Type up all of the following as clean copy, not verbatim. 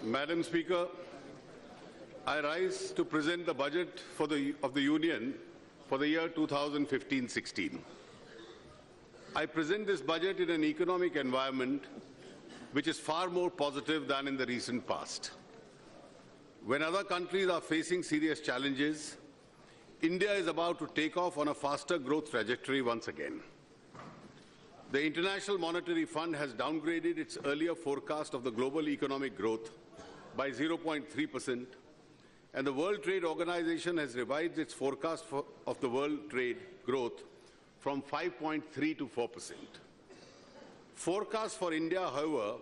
Madam Speaker, I rise to present the budget of the Union for the year 2015-16. I present this budget in an economic environment which is far more positive than in the recent past. When other countries are facing serious challenges, India is about to take off on a faster growth trajectory once again. The International Monetary Fund has downgraded its earlier forecast of the global economic growth by 0.3%, and the World Trade Organization has revised its forecast of the world trade growth from 5.3 to 4%. Forecasts for India, however,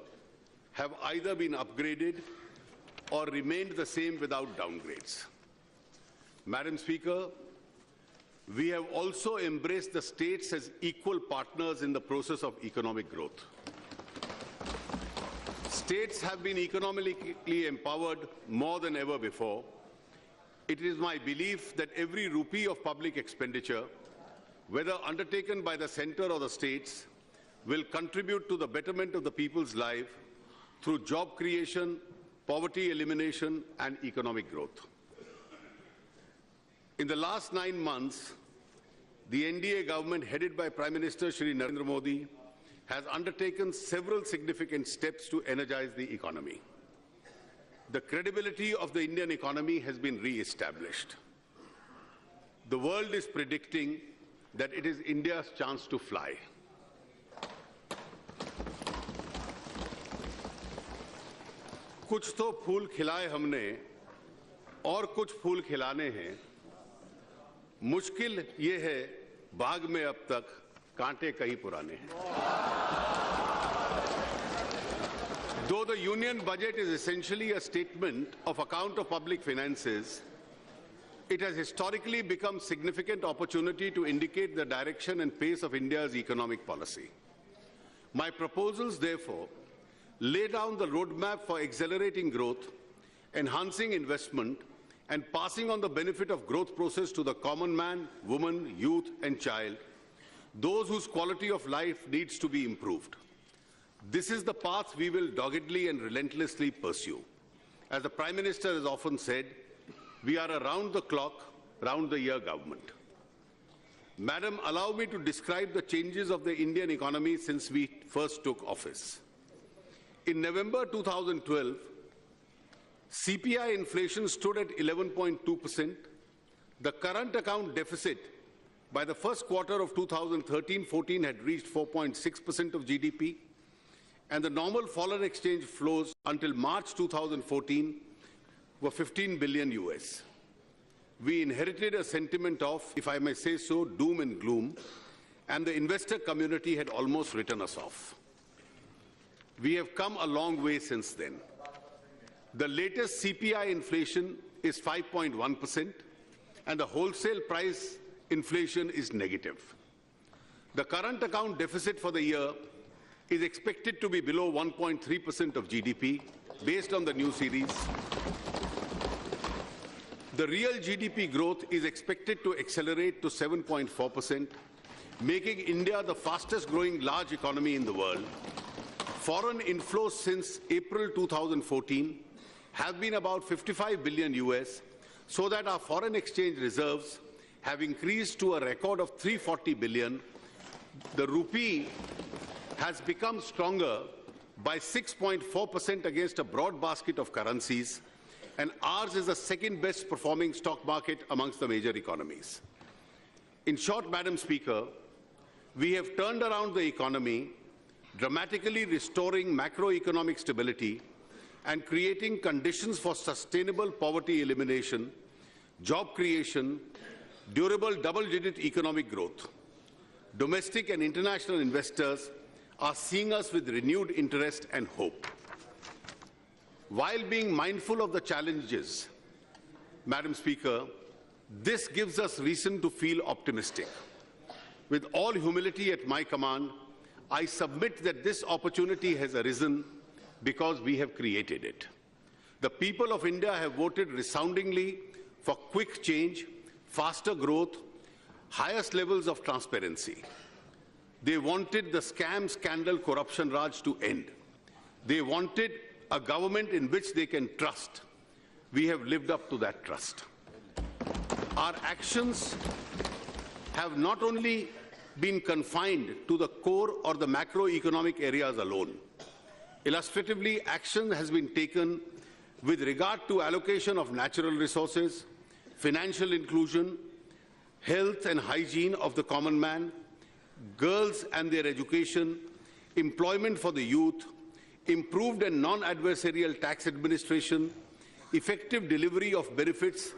have either been upgraded or remained the same without downgrades. Madam Speaker, we have also embraced the states as equal partners in the process of economic growth. States have been economically empowered more than ever before. It is my belief that every rupee of public expenditure, whether undertaken by the centre or the states, will contribute to the betterment of the people's life through job creation, poverty elimination and economic growth. In the last 9 months, the NDA government headed by Prime Minister Shri Narendra Modi has undertaken several significant steps to energize the economy. The credibility of the Indian economy has been re-established. The world is predicting that it is India's chance to fly. कुछ तो फूल खिलाए हमने और कुछ फूल खिलाने हैं. मुश्किल ये है बाग में अब तक कांटे कई पुराने हैं. Though the union budget is essentially a statement of account of public finances, it has historically become a significant opportunity to indicate the direction and pace of India's economic policy. My proposals, therefore, lay down the roadmap for accelerating growth, enhancing investment, and passing on the benefit of growth process to the common man, woman, youth, and child, those whose quality of life needs to be improved. This is the path we will doggedly and relentlessly pursue. As the Prime Minister has often said, we are a round-the-clock, round-the-year government. Madam, allow me to describe the changes of the Indian economy since we first took office. In November 2012, CPI inflation stood at 11.2%. The current account deficit by the first quarter of 2013-14 had reached 4.6% of GDP, and the normal foreign exchange flows until March 2014 were 15 billion US. We inherited a sentiment of, if I may say so, doom and gloom, and the investor community had almost written us off. We have come a long way since then. The latest CPI inflation is 5.1%, and the wholesale price inflation is negative. The current account deficit for the year is expected to be below 1.3% of GDP, based on the new series. The real GDP growth is expected to accelerate to 7.4%, making India the fastest growing large economy in the world. Foreign inflows since April 2014 have been about 55 billion US, so that our foreign exchange reserves have increased to a record of 340 billion. The rupee has become stronger by 6.4% against a broad basket of currencies, and ours is the second best performing stock market amongst the major economies. In short, Madam Speaker, we have turned around the economy, dramatically restoring macroeconomic stability and creating conditions for sustainable poverty elimination, job creation, durable double-digit economic growth. Domestic and international investors are seeing us with renewed interest and hope. While being mindful of the challenges, Madam Speaker, this gives us reason to feel optimistic. With all humility at my command, I submit that this opportunity has arisen because we have created it. The people of India have voted resoundingly for quick change, faster growth, highest levels of transparency. They wanted the scam, scandal, corruption raj to end. They wanted a government in which they can trust. We have lived up to that trust. Our actions have not only been confined to the core or the macroeconomic areas alone. Illustratively, action has been taken with regard to allocation of natural resources, financial inclusion, health and hygiene of the common man, girls and their education, employment for the youth, improved and non-adversarial tax administration, effective delivery of benefits,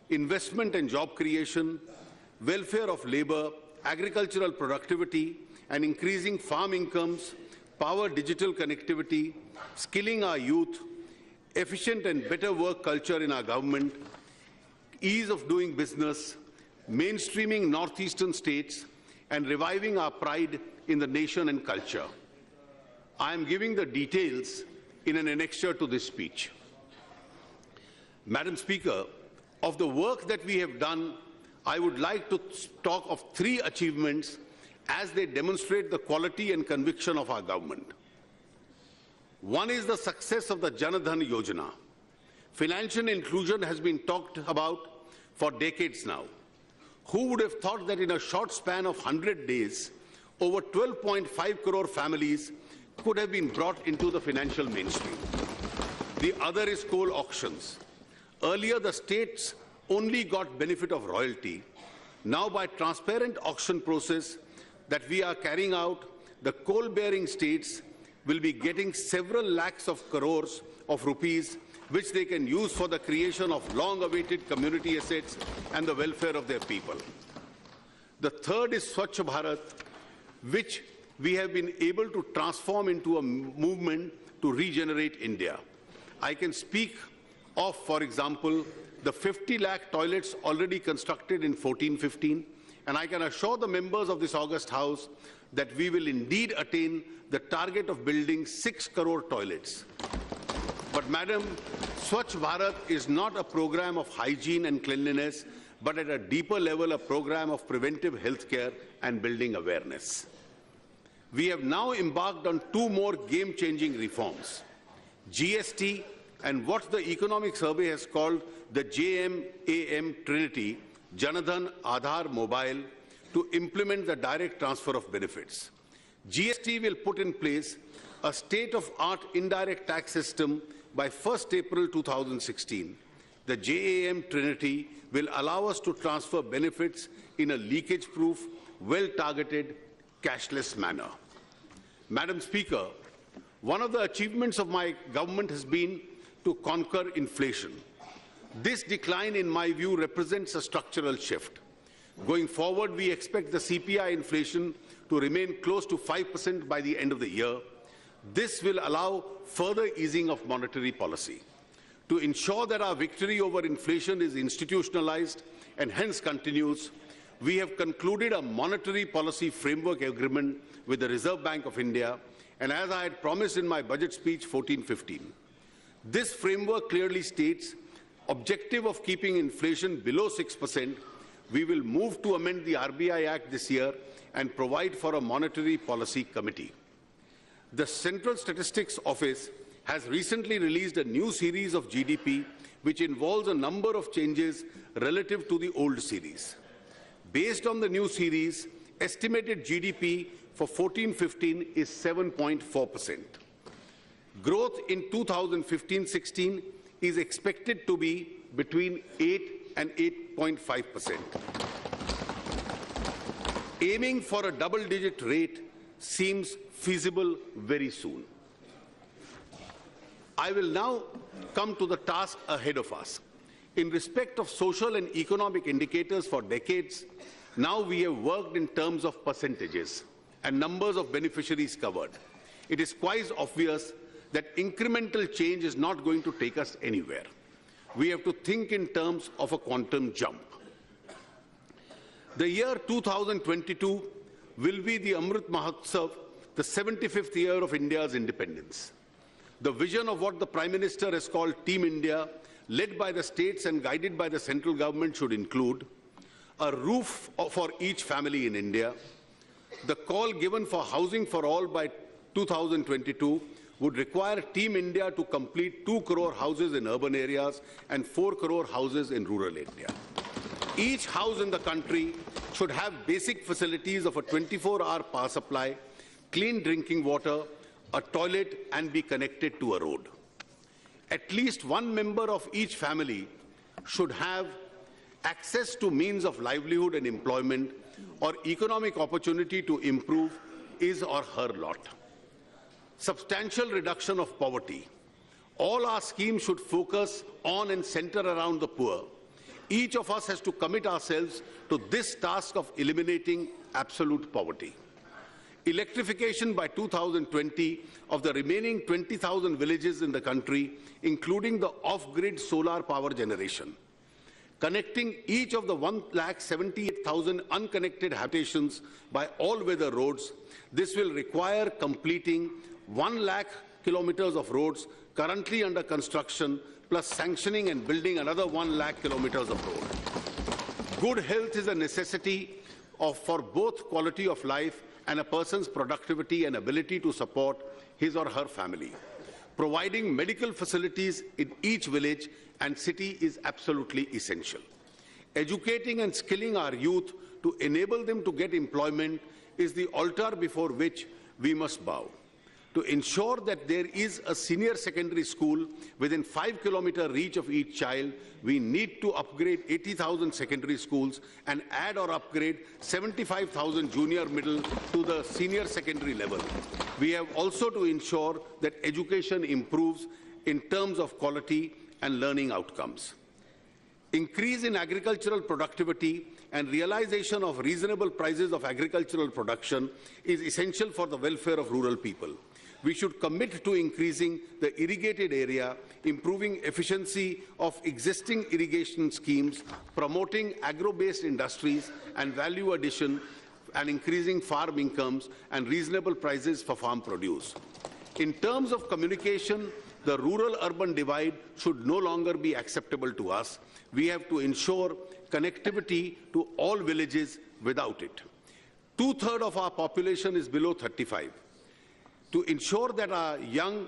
investment and job creation, welfare of labor, agricultural productivity and increasing farm incomes, power digital connectivity, skilling our youth, efficient and better work culture in our government, ease of doing business, mainstreaming northeastern states, and reviving our pride in the nation and culture. I am giving the details in an annexure to this speech. Madam Speaker, of the work that we have done, I would like to talk of 3 achievements as they demonstrate the quality and conviction of our government. One is the success of the Jan Dhan Yojana. Financial inclusion has been talked about for decades now. Who would have thought that in a short span of 100 days, over 12.5 crore families could have been brought into the financial mainstream? The other is coal auctions. Earlier, the states only got benefit of royalty. Now, by transparent auction process that we are carrying out, the coal-bearing states will be getting several lakhs of crores of rupees, which they can use for the creation of long-awaited community assets and the welfare of their people. The third is Swachh Bharat, which we have been able to transform into a movement to regenerate India. I can speak of, for example, the 50 lakh toilets already constructed in 14-15, and I can assure the members of this august House that we will indeed attain the target of building 6 crore toilets. But, Madam, Swachh Bharat is not a program of hygiene and cleanliness, but at a deeper level, a program of preventive health care and building awareness. We have now embarked on 2 more game-changing reforms: GST and what the Economic Survey has called the JAM Trinity, Janadhan Aadhaar Mobile, to implement the direct transfer of benefits. GST will put in place a state-of-art indirect tax system by 1st April 2016. The JAM Trinity will allow us to transfer benefits in a leakage-proof, well-targeted, cashless manner. Madam Speaker, one of the achievements of my government has been to conquer inflation. This decline, in my view, represents a structural shift. Going forward, we expect the CPI inflation to remain close to 5% by the end of the year. This will allow further easing of monetary policy. To ensure that our victory over inflation is institutionalized and hence continues, we have concluded a monetary policy framework agreement with the Reserve Bank of India, and as I had promised in my budget speech 14-15. This framework clearly states objective of keeping inflation below 6%. We will move to amend the RBI Act this year and provide for a monetary policy committee. The Central Statistics Office has recently released a new series of GDP which involves a number of changes relative to the old series. Based on the new series, estimated GDP for 14-15 is 7.4%. Growth in 2015-16 is expected to be between 8 and 8.5%. Aiming for a double-digit rate seems feasible very soon. I will now come to the task ahead of us. In respect of social and economic indicators for decades, now we have worked in terms of percentages and numbers of beneficiaries covered. It is quite obvious that incremental change is not going to take us anywhere. We have to think in terms of a quantum jump. The year 2022 will be the Amrit Mahotsav, the 75th year of India's independence. The vision of what the Prime Minister has called Team India, led by the states and guided by the central government, should include a roof for each family in India, the call given for housing for all by 2022 would require Team India to complete 2 crore houses in urban areas and 4 crore houses in rural India. Each house in the country should have basic facilities of a 24-hour power supply, clean drinking water, a toilet, and be connected to a road. At least one member of each family should have access to means of livelihood and employment or economic opportunity to improve his or her lot. Substantial reduction of poverty. All our schemes should focus on and center around the poor. Each of us has to commit ourselves to this task of eliminating absolute poverty. Electrification by 2020 of the remaining 20,000 villages in the country, including the off-grid solar power generation. Connecting each of the 178,000 unconnected habitations by all-weather roads. This will require completing 1 lakh kilometers of roads currently under construction, plus sanctioning and building another 1 lakh kilometers of road. Good health is a necessity for both quality of life and a person's productivity and ability to support his or her family. Providing medical facilities in each village and city is absolutely essential. Educating and skilling our youth to enable them to get employment is the altar before which we must bow. To ensure that there is a senior secondary school within 5-kilometer reach of each child, we need to upgrade 80,000 secondary schools and add or upgrade 75,000 junior middle to the senior secondary level. We have also to ensure that education improves in terms of quality and learning outcomes. Increase in agricultural productivity and realization of reasonable prices of agricultural production is essential for the welfare of rural people. We should commit to increasing the irrigated area, improving efficiency of existing irrigation schemes, promoting agro-based industries and value addition, and increasing farm incomes and reasonable prices for farm produce. In terms of communication, the rural-urban divide should no longer be acceptable to us. We have to ensure connectivity to all villages without it. 2/3 of our population is below 35. To ensure that our young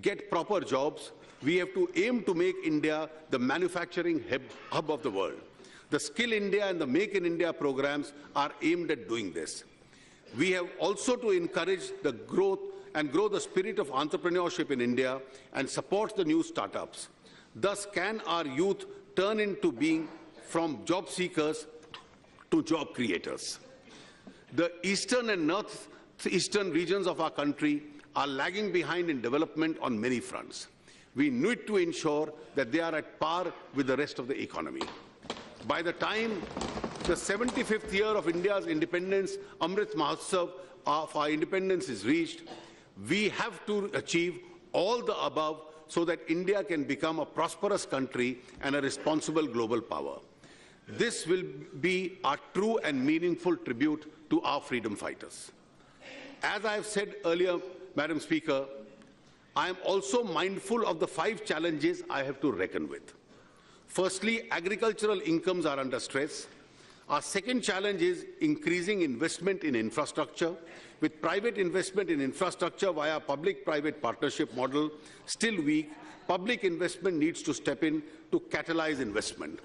get proper jobs, we have to aim to make India the manufacturing hub of the world. The Skill India and the Make in India programs are aimed at doing this. We have also to encourage the growth and grow the spirit of entrepreneurship in India and support the new startups. Thus can our youth turn into being from job seekers to job creators. The eastern and northeastern regions of our country are lagging behind in development on many fronts. We need to ensure that they are at par with the rest of the economy. By the time the 75th year of India's independence, Amrit Mahotsav of our independence is reached, we have to achieve all the above so that India can become a prosperous country and a responsible global power. This will be our true and meaningful tribute to our freedom fighters. As I have said earlier, Madam Speaker, I am also mindful of the 5 challenges I have to reckon with. Firstly, agricultural incomes are under stress. Our second challenge is increasing investment in infrastructure. With private investment in infrastructure via public-private partnership model still weak, public investment needs to step in to catalyze investment.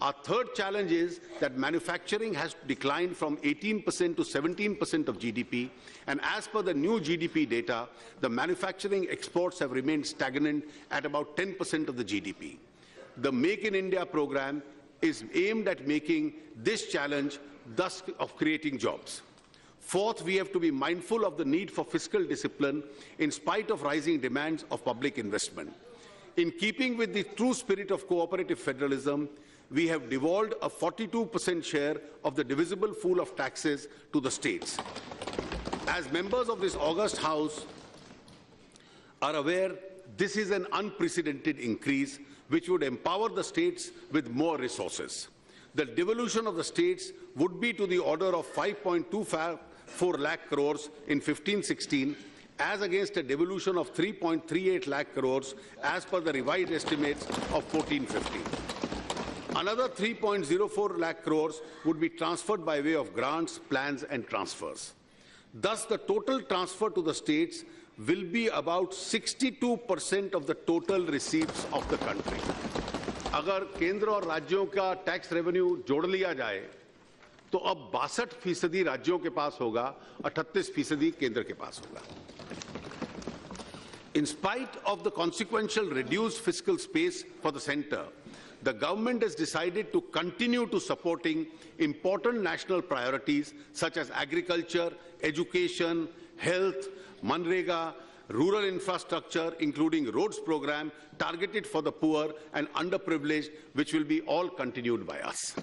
Our third challenge is that manufacturing has declined from 18% to 17% of GDP, and as per the new GDP data, the manufacturing exports have remained stagnant at about 10% of the GDP. The Make in India program is aimed at making this challenge, thus of creating jobs. Fourth, we have to be mindful of the need for fiscal discipline in spite of rising demands of public investment. In keeping with the true spirit of cooperative federalism, we have devolved a 42% share of the divisible pool of taxes to the states. As members of this august House are aware, this is an unprecedented increase which would empower the states with more resources. The devolution of the states would be to the order of 5.24 lakh crores in 15-16, as against a devolution of 3.38 lakh crores as per the revised estimates of 14-15. Another 3.04 lakh crores would be transferred by way of grants, plans and transfers. Thus, the total transfer to the states will be about 62% of the total receipts of the country. अगर केंद्र और राज्यों का tax revenue जोड़ लिया जाए तो अब 62% राज्यों के पास होगा, 38% केंद्र के पास होगा. In spite of the consequential reduced fiscal space for the centre, the government has decided to continue to supporting important national priorities such as agriculture, education, health, Manrega, rural infrastructure, including roads program targeted for the poor and underprivileged, which will be all continued by us.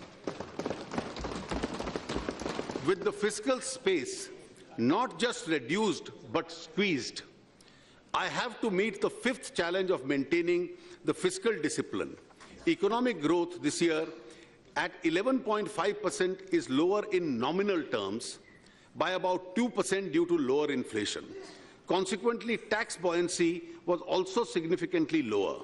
With the fiscal space not just reduced but squeezed, I have to meet the fifth challenge of maintaining the fiscal discipline. Economic growth this year at 11.5% is lower in nominal terms by about 2% due to lower inflation. Consequently, tax buoyancy was also significantly lower.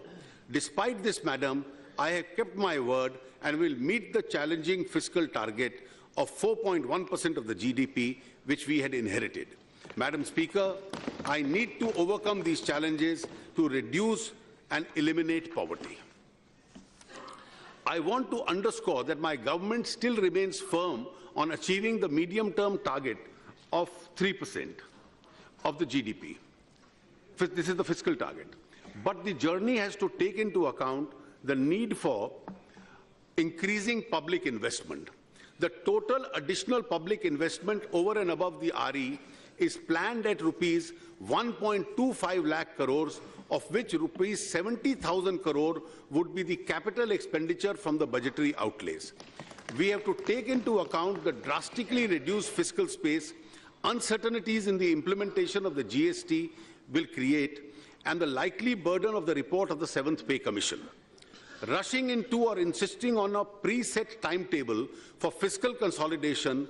Despite this, Madam, I have kept my word and will meet the challenging fiscal target of 4.1% of the GDP, which we had inherited. Madam Speaker, I need to overcome these challenges to reduce and eliminate poverty. I want to underscore that my government still remains firm on achieving the medium-term target of 3% of the GDP. This is the fiscal target. But the journey has to take into account the need for increasing public investment. The total additional public investment over and above the RE is planned at rupees 1.25 lakh crores, of which rupees 70,000 crore would be the capital expenditure from the budgetary outlays. We have to take into account the drastically reduced fiscal space, uncertainties in the implementation of the GST will create, and the likely burden of the report of the 7th Pay Commission. Rushing into or insisting on a preset timetable for fiscal consolidation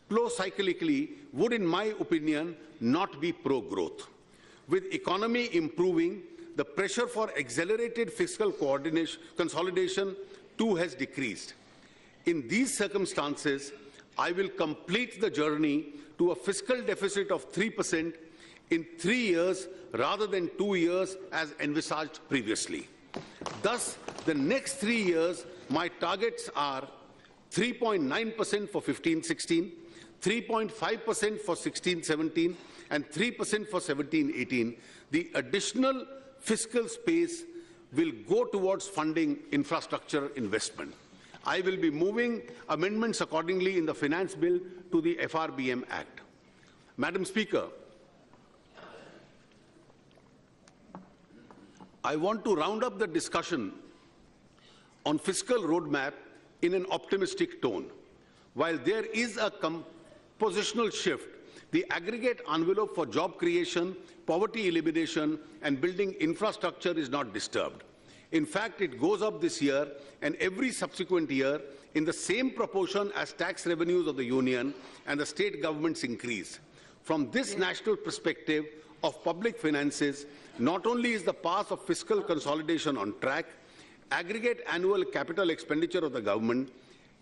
pro-cyclically would, in my opinion, not be pro-growth. With economy improving, the pressure for accelerated fiscal consolidation too has decreased. In these circumstances, I will complete the journey to a fiscal deficit of 3% in 3 years rather than 2 years as envisaged previously. Thus, the next 3 years, my targets are 3.9% for 15-16, 3.5% for 16-17, and 3% for 17-18. The additional fiscal space will go towards funding infrastructure investment. I will be moving amendments accordingly in the Finance Bill to the FRBM Act. Madam Speaker, I want to round up the discussion on fiscal roadmap in an optimistic tone. While there is a compositional shift, the aggregate envelope for job creation, poverty elimination, and building infrastructure is not disturbed. In fact, it goes up this year and every subsequent year in the same proportion as tax revenues of the Union and the state governments increase. From this national perspective of public finances, not only is the path of fiscal consolidation on track, aggregate annual capital expenditure of the government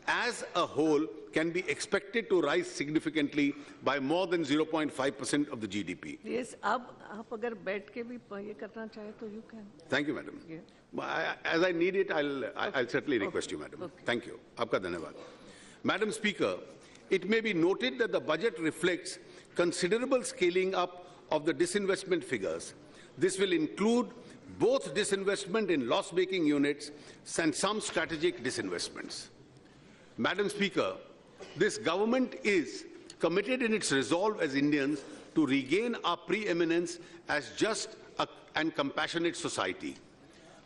as a whole can be expected to rise significantly by more than 0.5% of the GDP. Yes, अब आप अगर बैठ के भी ये करना चाहे तो you can. Thank you, Madam. Yeah. As I need it, I'll certainly request you, Madam. Okay. Thank you. Aapka dhanyavad. Madam Speaker, it may be noted that the budget reflects considerable scaling up of the disinvestment figures. This will include both disinvestment in loss-making units and some strategic disinvestments. Madam Speaker, this government is committed in its resolve as Indians to regain our preeminence as just and compassionate society.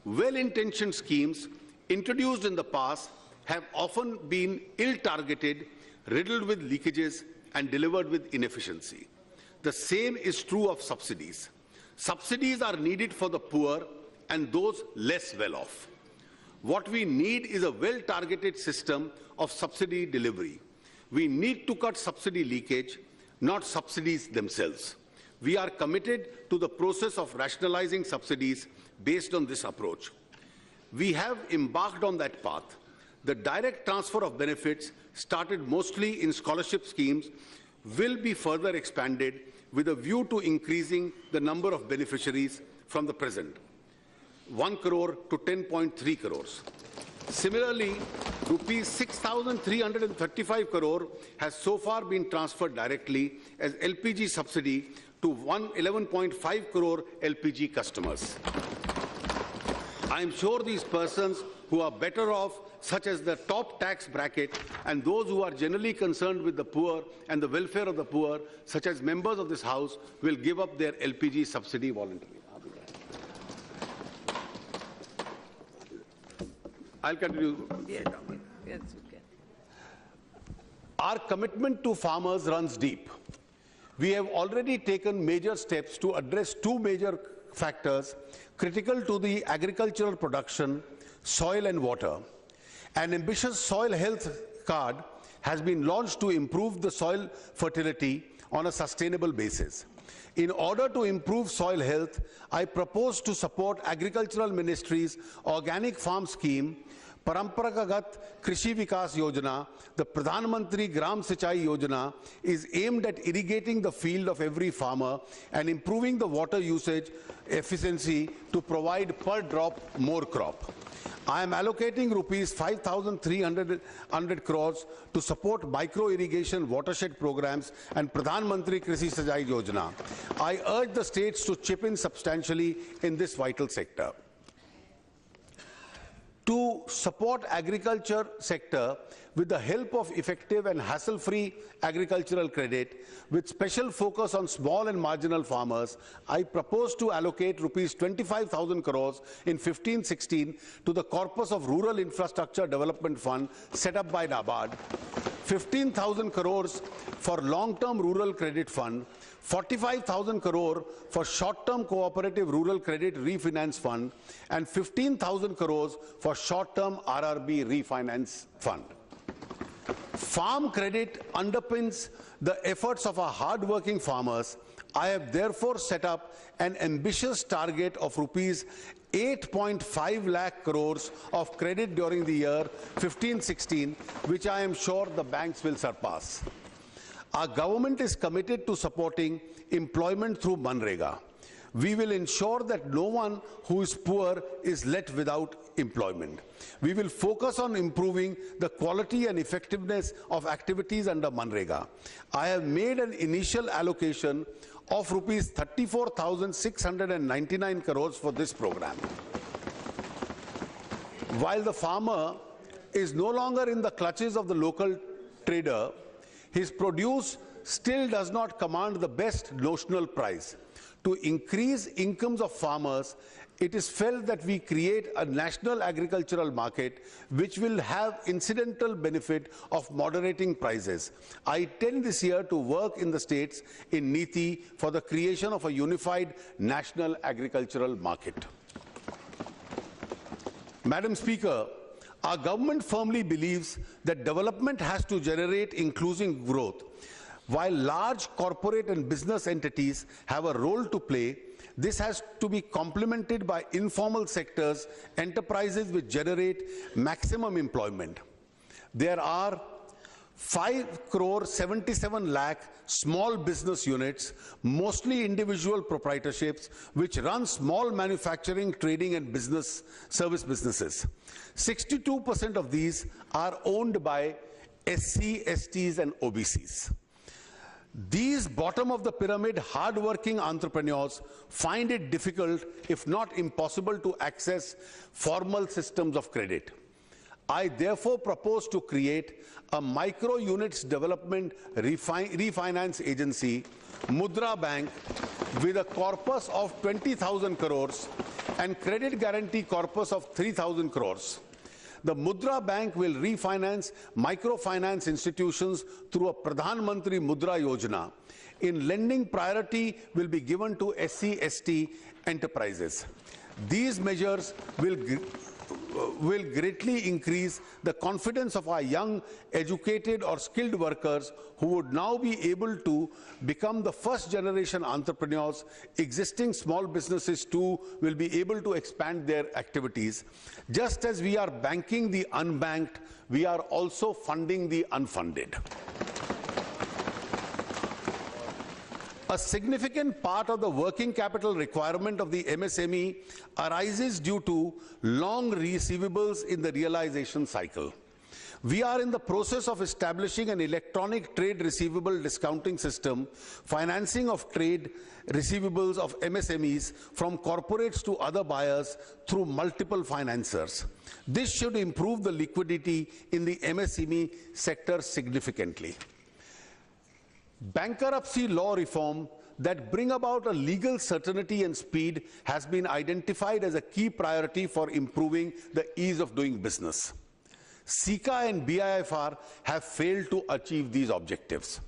Well-intentioned schemes introduced in the past have often been ill-targeted, riddled with leakages, and delivered with inefficiency. The same is true of subsidies. Subsidies are needed for the poor and those less well-off. What we need is a well-targeted system of subsidy delivery. We need to cut subsidy leakage, not subsidies themselves. We are committed to the process of rationalizing subsidies based on this approach. We have embarked on that path. The direct transfer of benefits, started mostly in scholarship schemes, will be further expanded with a view to increasing the number of beneficiaries from the present 1 crore to 10.3 crores. Similarly, rupees 6,335 crore has so far been transferred directly as LPG subsidy to 11.5 crore LPG customers. I am sure these persons who are better off, such as the top tax bracket, and those who are generally concerned with the poor and the welfare of the poor, such as members of this House, will give up their LPG subsidy voluntarily. I'll continue. Yes, yes, you can. Our commitment to farmers runs deep. We have already taken major steps to address two major factors critical to the agricultural production: soil and water. An ambitious soil health card has been launched to improve the soil fertility on a sustainable basis. In order to improve soil health, I propose to support Agricultural Ministry's organic farm scheme, Paramparagagat Krishi Vikas Yojana. The Pradhan Mantri Gram Sinchai Yojana is aimed at irrigating the field of every farmer and improving the water usage efficiency to provide per drop more crop. I am allocating rupees 5,300 crores to support micro-irrigation watershed programs and Pradhan Mantri Krishi Sinchai Yojana. I urge the states to chip in substantially in this vital sector. To support agriculture sector with the help of effective and hassle-free agricultural credit, with special focus on small and marginal farmers, I propose to allocate rupees 25,000 crores in 15-16 to the corpus of Rural Infrastructure Development Fund set up by NABARD, 15,000 crores for Long-Term Rural Credit Fund, 45,000 crore for Short-Term Cooperative Rural Credit Refinance Fund, and 15,000 crores for Short-Term RRB Refinance Fund. Farm credit underpins the efforts of our hard-working farmers. I have therefore set up an ambitious target of rupees 8.5 lakh crores of credit during the year 15-16, which I am sure the banks will surpass. Our government is committed to supporting employment through Manrega. We will ensure that no one who is poor is left without employment. We will focus on improving the quality and effectiveness of activities under Manrega. I have made an initial allocation of rupees 34,699 crores for this program. While the farmer is no longer in the clutches of the local trader, his produce still does not command the best notional price. To increase incomes of farmers, it is felt that we create a national agricultural market which will have incidental benefit of moderating prices. I intend this year to work in the states in NITI for the creation of a unified national agricultural market. Madam Speaker, our government firmly believes that development has to generate inclusive growth. While large corporate and business entities have a role to play, this has to be complemented by informal sectors, enterprises which generate maximum employment. There are 5 crore 77 lakh small business units, mostly individual proprietorships, which run small manufacturing, trading and business service businesses. 62% of these are owned by SC, STs and OBCs. These bottom-of-the-pyramid, hard-working entrepreneurs find it difficult, if not impossible, to access formal systems of credit. I therefore propose to create a micro-units development refinance agency, Mudra Bank, with a corpus of 20,000 crores and credit guarantee corpus of 3,000 crores. The Mudra Bank will refinance microfinance institutions through a Pradhan Mantri Mudra Yojana. In lending, priority will be given to SC, ST enterprises. These measures will greatly increase the confidence of our young, educated or skilled workers who would now be able to become the first generation entrepreneurs. Existing small businesses too will be able to expand their activities. Just as we are banking the unbanked, we are also funding the unfunded. A significant part of the working capital requirement of the MSME arises due to long receivables in the realization cycle. We are in the process of establishing an electronic trade receivable discounting system, financing of trade receivables of MSMEs from corporates to other buyers through multiple financiers. This should improve the liquidity in the MSME sector significantly. Bankruptcy law reform that bring about a legal certainty and speed has been identified as a key priority for improving the ease of doing business. SICA and BIFR have failed to achieve these objectives.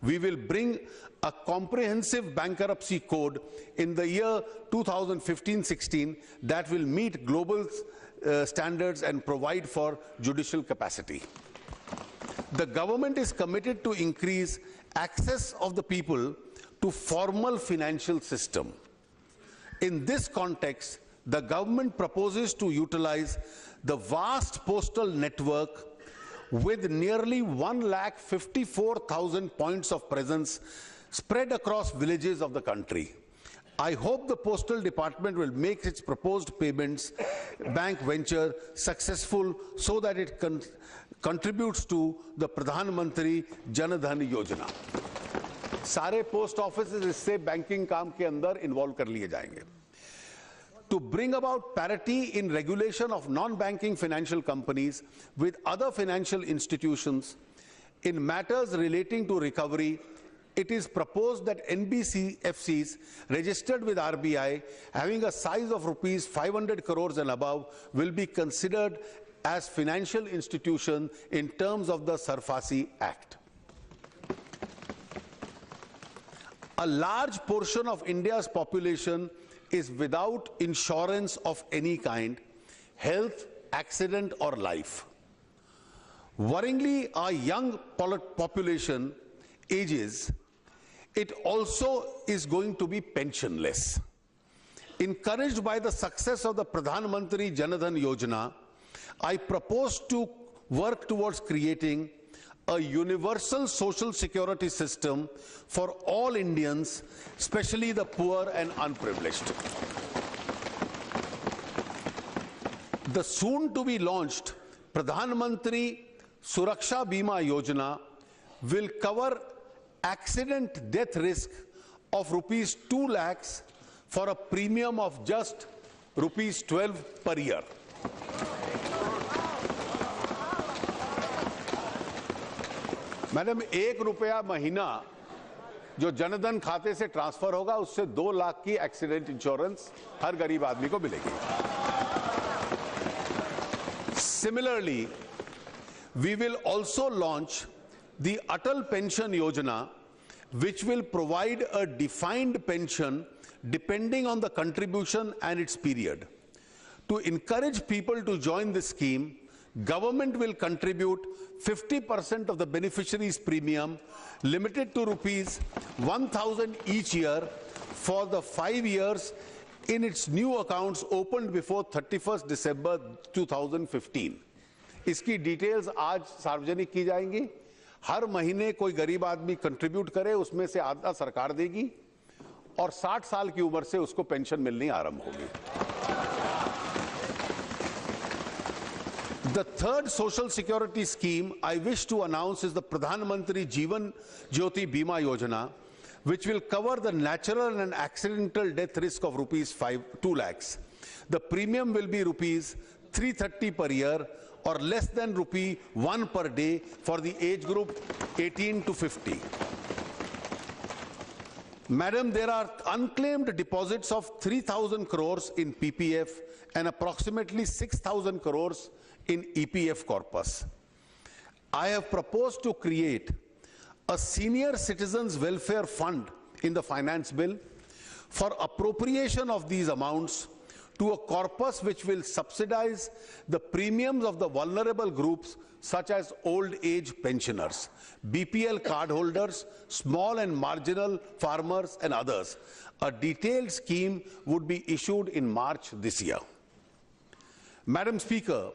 We will bring a comprehensive bankruptcy code in the year 2015-16 that will meet global standards and provide for judicial capacity. The government is committed to increase access of the people to formal financial system. In this context, the government proposes to utilize the vast postal network with nearly 1,54,000 points of presence spread across villages of the country. I hope the Postal Department will make its proposed payments bank venture successful so that it contributes to the Pradhan Mantri Jan Dhan Yojana. सारे post offices इससे banking काम के अंदर involve कर लिए जाएंगे. To bring about parity in regulation of non-banking financial companies with other financial institutions in matters relating to recovery, it is proposed that NBFCs registered with RBI having a size of rupees 500 crores and above will be considered as financial institution in terms of the Sarfasi Act. A large portion of India's population is without insurance of any kind, health, accident or life. Worryingly, our young population ages, it also is going to be pensionless. Encouraged by the success of the Pradhan Mantri Jan Dhan Yojana, I propose to work towards creating a universal social security system for all Indians, especially the poor and unprivileged. The soon to be launched Pradhan Mantri Suraksha Bima Yojana will cover accident death risk of rupees 2 lakhs for a premium of just rupees 12 per year. Madam, 1 रुपया महीना जो जनधन खाते से transfer होगा उससे 2 लाख की accident insurance हर गरीब आदमी को मिलेगी. Similarly, we will also launch the Atal Pension Yojana, which will provide a defined pension depending on the contribution and its period. To encourage people to join this scheme, government will contribute 50% of the beneficiaries' premium, limited to rupees 1,000 each year for the 5 years in its new accounts opened before 31st December 2015. इसकी details आज सार्वजनिक की जाएंगी. हर महीने कोई गरीब आदमी contribute करे, उसमें से आधा सरकार देगी और 60 साल की उम्र से उसको पेंशन मिलनी आरंभ होगी. The third social security scheme I wish to announce is the Pradhan Mantri Jeevan Jyoti Bima Yojana, which will cover the natural and accidental death risk of rupees 2 lakhs. The premium will be rupees 330 per year or less than rupee 1 per day for the age group 18 to 50. Madam, there are unclaimed deposits of 3,000 crores in PPF and approximately 6,000 crores in EPF corpus. I have proposed to create a senior citizens welfare fund in the finance bill for appropriation of these amounts to a corpus which will subsidize the premiums of the vulnerable groups such as old age pensioners, BPL card holders, small and marginal farmers and others. A detailed scheme would be issued in March this year. Madam Speaker,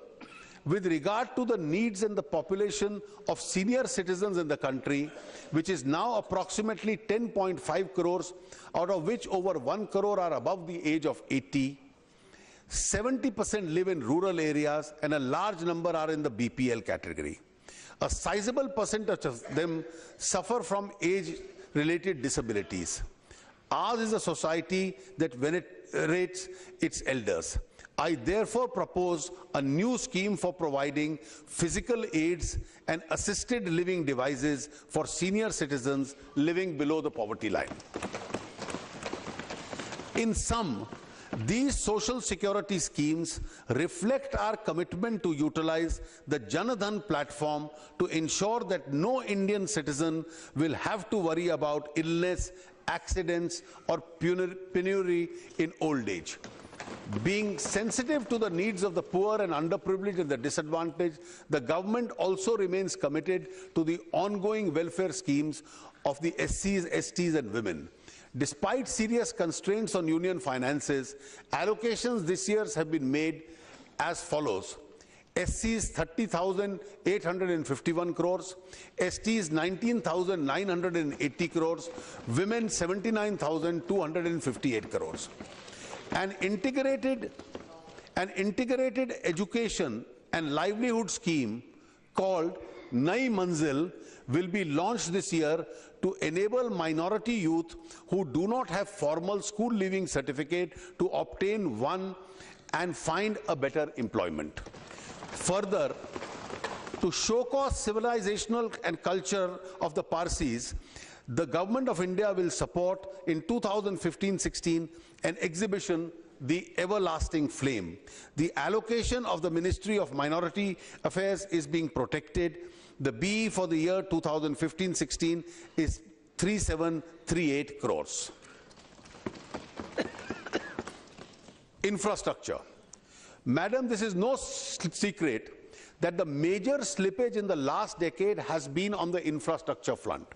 With regard to the needs and the population of senior citizens in the country, which is now approximately 10.5 crores, out of which over 1 crore are above the age of 80, 70% live in rural areas and a large number are in the BPL category. A sizable percentage of them suffer from age-related disabilities. Ours is a society that venerates its elders. I therefore propose a new scheme for providing physical aids and assisted living devices for senior citizens living below the poverty line. In sum, these social security schemes reflect our commitment to utilize the Jan Dhan platform to ensure that no Indian citizen will have to worry about illness, accidents, or penury in old age. Being sensitive to the needs of the poor and underprivileged and the disadvantaged, the government also remains committed to the ongoing welfare schemes of the SCs, STs, and women. Despite serious constraints on union finances, allocations this year have been made as follows. SCs 30,851 crores, STs 19,980 crores, women 79,258 crores. An integrated education and livelihood scheme called Nai Manzil will be launched this year to enable minority youth who do not have formal school leaving certificate to obtain one and find a better employment. Further, to showcase civilizational and culture of the Parsis, the Government of India will support in 2015-16 an exhibition, The Everlasting Flame. The allocation of the Ministry of Minority Affairs is being protected. The BE for the year 2015-16 is 3738 crores. Infrastructure. Madam, this is no secret that the major slippage in the last decade has been on the infrastructure front.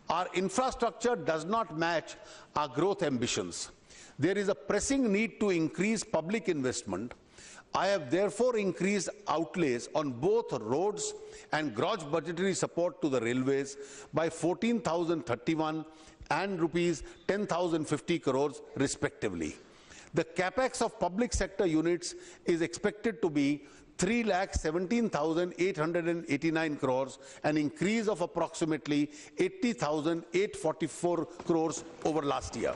Our infrastructure does not match our growth ambitions. There is a pressing need to increase public investment. I have therefore increased outlays on both roads and gross budgetary support to the railways by 14,031 and rupees 10,050 crores respectively. The capex of public sector units is expected to be 3,17,889 crores, an increase of approximately 80,844 crores over last year.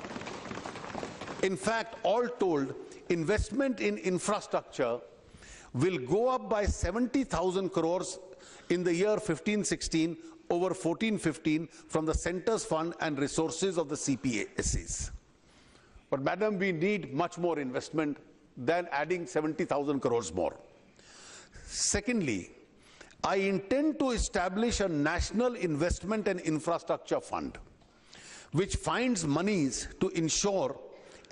In fact, all told, investment in infrastructure will go up by 70,000 crores in the year 15-16 over 14-15 from the Centre's fund and resources of the CPSEs. But madam, we need much more investment than adding 70,000 crores more. Secondly, I intend to establish a national investment and infrastructure fund, which finds monies to ensure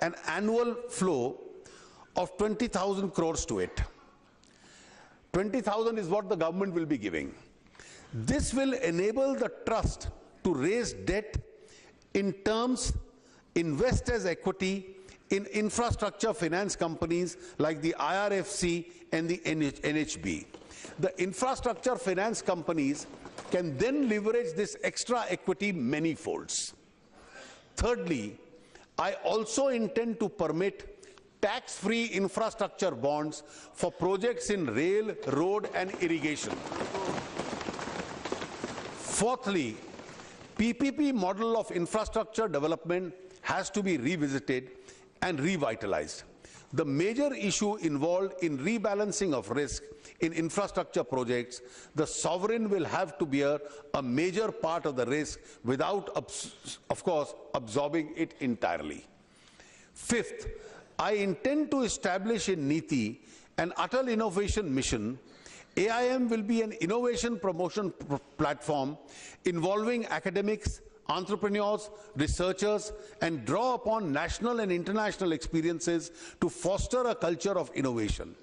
an annual flow of 20,000 crores to it. 20,000 is what the government will be giving. This will enable the trust to raise debt in terms, invest as equity in infrastructure finance companies like the IRFC and the NHB. The infrastructure finance companies can then leverage this extra equity many folds. Thirdly, I also intend to permit tax-free infrastructure bonds for projects in rail, road, and irrigation. Fourthly, PPP model of infrastructure development has to be revisited and revitalized. The major issue involved in rebalancing of risk in infrastructure projects, the sovereign will have to bear a major part of the risk without, of course, absorbing it entirely. Fifth, I intend to establish in NITI an Atal Innovation Mission. AIM will be an innovation promotion platform involving academics, entrepreneurs, researchers, and draw upon national and international experiences to foster a culture of innovation,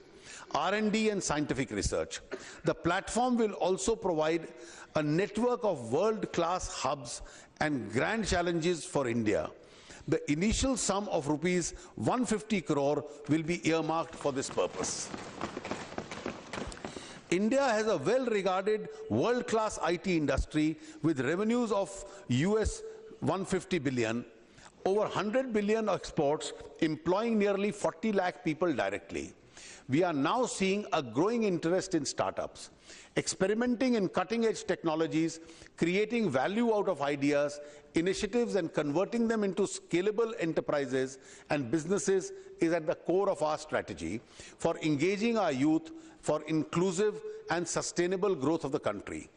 R&D, and scientific research. The platform will also provide a network of world-class hubs and grand challenges for India. The initial sum of rupees 150 crore will be earmarked for this purpose. India has a well-regarded world-class IT industry with revenues of US 150 billion, over 100 billion exports, employing nearly 40 lakh people directly. We are now seeing a growing interest in startups, experimenting in cutting-edge technologies, creating value out of ideas, initiatives, and converting them into scalable enterprises and businesses is at the core of our strategy for engaging our youth for inclusive and sustainable growth of the country.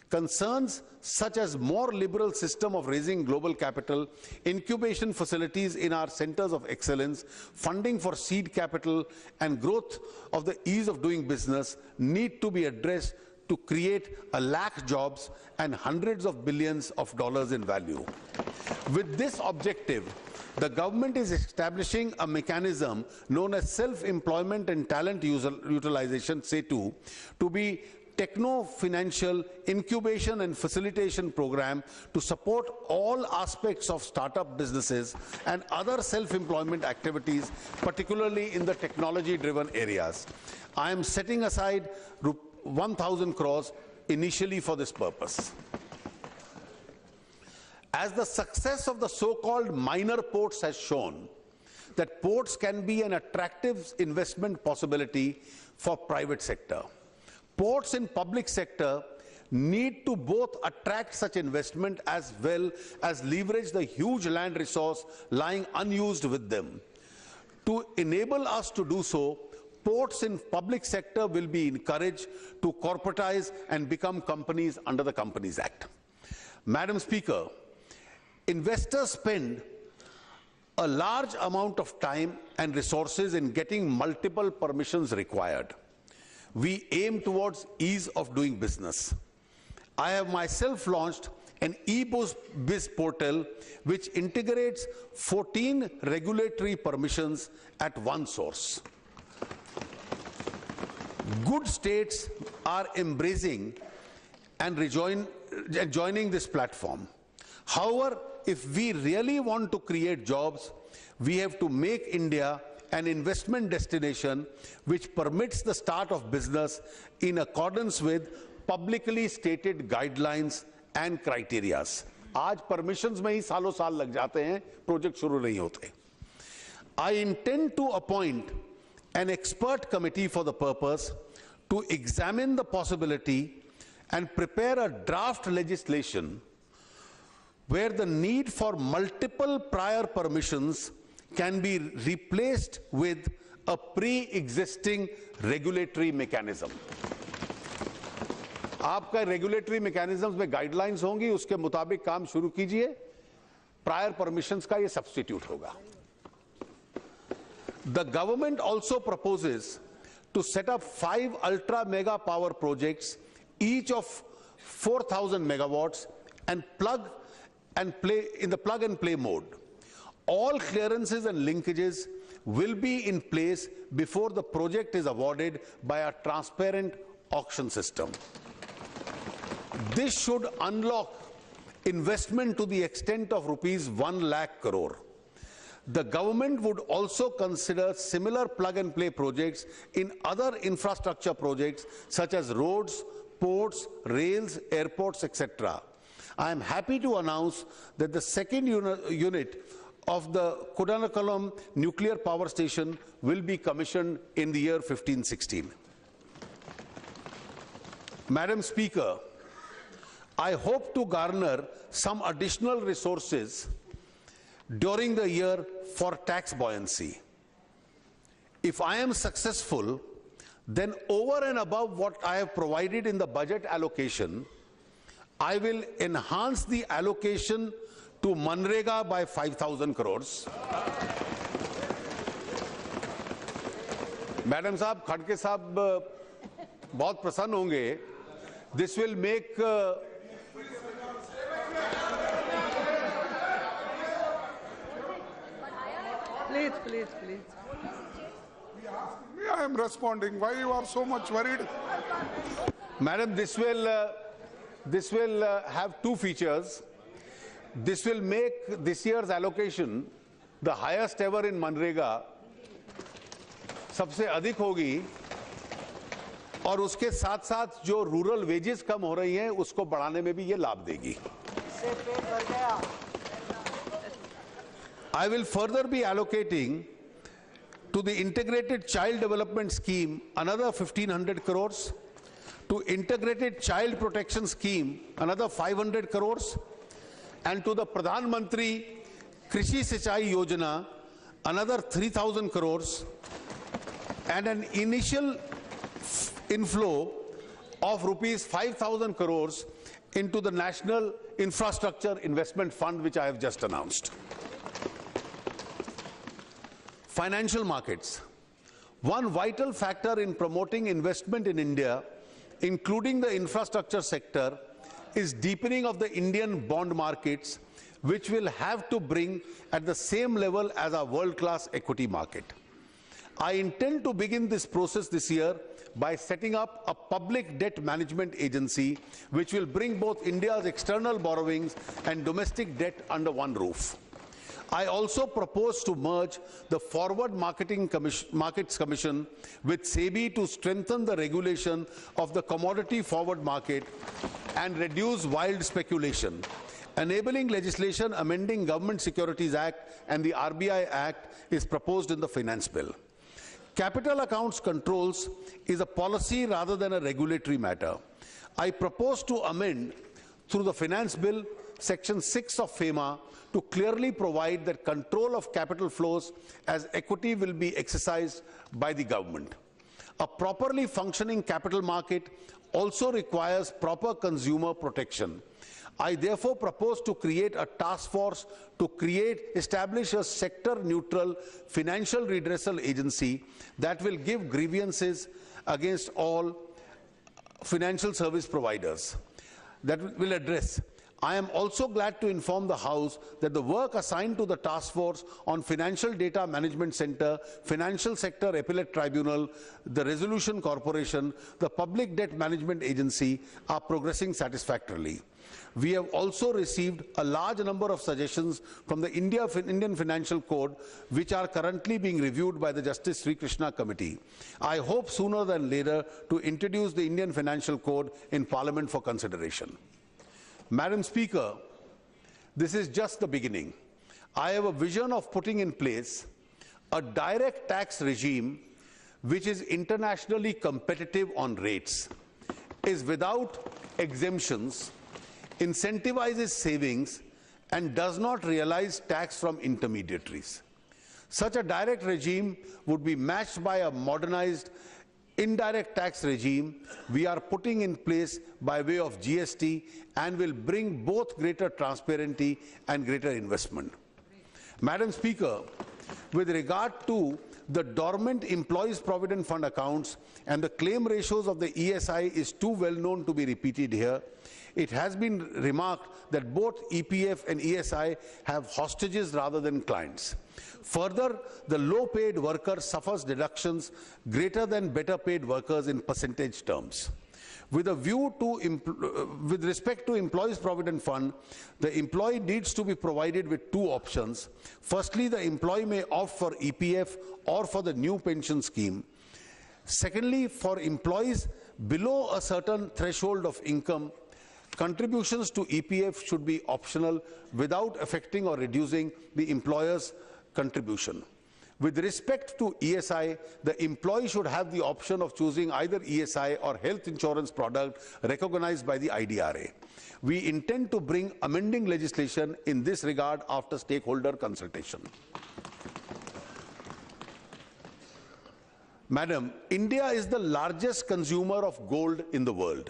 Concerns such as more liberal system of raising global capital, incubation facilities in our centers of excellence, funding for seed capital, and growth of the ease of doing business need to be addressed to create 1 lakh jobs and hundreds of billions of dollars in value. With this objective, the government is establishing a mechanism known as Self-Employment and Talent Utilization, SETU, to be techno-financial incubation and facilitation program to support all aspects of startup businesses and other self-employment activities, particularly in the technology-driven areas. I am setting aside 1,000 crores initially for this purpose. As the success of the so-called minor ports has shown, that ports can be an attractive investment possibility for private sector. Ports in public sector need to both attract such investment as well as leverage the huge land resource lying unused with them. To enable us to do so, ports in public sector will be encouraged to corporatize and become companies under the Companies Act. Madam Speaker, investors spend a large amount of time and resources in getting multiple permissions required. We aim towards ease of doing business. I have myself launched an e-biz portal which integrates 14 regulatory permissions at one source. Good states are embracing and joining this platform. However, if we really want to create jobs, we have to make India an investment destination which permits the start of business in accordance with publicly stated guidelines and criteria. आज permissions में ही सालों साल लग जाते हैं, project शुरू नहीं होते. I intend to appoint an expert committee for the purpose to examine the possibility and prepare a draft legislation where the need for multiple prior permissions can be replaced with a pre-existing regulatory mechanism. आपका regulatory mechanisms में guidelines होंगी, उसके मुताबिक काम शुरू कीजिए. Prior permissions का ये substitute होगा. The government also proposes to set up 5 ultra mega power projects, each of 4,000 megawatts, and plug and play mode. All clearances and linkages will be in place before the project is awarded by a transparent auction system. This should unlock investment to the extent of rupees 1 lakh crore. The government would also consider similar plug-and-play projects in other infrastructure projects such as roads, ports, rails, airports, etc. I am happy to announce that the second unit of the Kudanakalam nuclear power station will be commissioned in the year 15-16. Madam Speaker, I hope to garner some additional resources during the year for tax buoyancy. If I am successful, then over and above what I have provided in the budget allocation, I will enhance the allocation to Manrega by 5,000 crores. Madam Saab, Khadke Saab बहुत प्रसन्न होंगे. This will make Please. I am responding. Why you are so much worried? Madam, this will have 2 features. This will make this year's allocation the highest ever in Manrega. सबसे अधिक होगी और उसके साथ साथ जो रूरल वेजेस कम हो रही हैं उसको बढ़ाने में भी ये लाभ देगी। I will further be allocating to the integrated child development scheme another 1500 crores, to integrated child protection scheme another 500 crores, and to the Pradhan Mantri Krishi Sinchai Yojana another 3000 crores, and an initial inflow of rupees 5000 crores into the National Infrastructure Investment Fund, which I have just announced. Financial markets. One vital factor in promoting investment in India, including the infrastructure sector, is deepening of the Indian bond markets, which will have to bring at the same level as our world-class equity market. I intend to begin this process this year by setting up a public debt management agency which will bring both India's external borrowings and domestic debt under one roof. I also propose to merge the Forward Markets Commission with SEBI to strengthen the regulation of the commodity forward market and reduce wild speculation. Enabling legislation amending Government Securities Act and the RBI Act is proposed in the Finance Bill. Capital accounts controls is a policy rather than a regulatory matter. I propose to amend through the Finance Bill Section 6 of FEMA to clearly provide that control of capital flows as equity will be exercised by the government. A properly functioning capital market also requires proper consumer protection. I therefore propose to create a task force to establish a sector-neutral financial redressal agency that will give grievances against all financial service providers that will address. I am also glad to inform the House that the work assigned to the Task Force on Financial Data Management Center, Financial Sector Appellate Tribunal, the Resolution Corporation, the Public Debt Management Agency are progressing satisfactorily. We have also received a large number of suggestions from the Indian Financial Code, which are currently being reviewed by the Justice Shri Krishna Committee. I hope sooner than later to introduce the Indian Financial Code in Parliament for consideration. Madam Speaker, this is just the beginning. I have a vision of putting in place a direct tax regime which is internationally competitive on rates, is without exemptions, incentivizes savings, and does not realize tax from intermediaries. Such a direct regime would be matched by a modernized indirect tax regime we are putting in place by way of GST and will bring both greater transparency and greater investment. Madam Speaker, with regard to the dormant Employees Provident Fund accounts and the claim ratios of the ESI is too well known to be repeated here. It has been remarked that both EPF and ESI have hostages rather than clients. Further, the low-paid worker suffers deductions greater than better-paid workers in percentage terms. With a view to, with respect to Employees Provident Fund, the employee needs to be provided with two options. Firstly, the employee may opt for EPF or for the new pension scheme. Secondly, for employees below a certain threshold of income, contributions to EPF should be optional without affecting or reducing the employer's contribution. With respect to ESI, the employee should have the option of choosing either ESI or health insurance product recognized by the IDRA. We intend to bring amending legislation in this regard after stakeholder consultation. Madam, India is the largest consumer of gold in the world.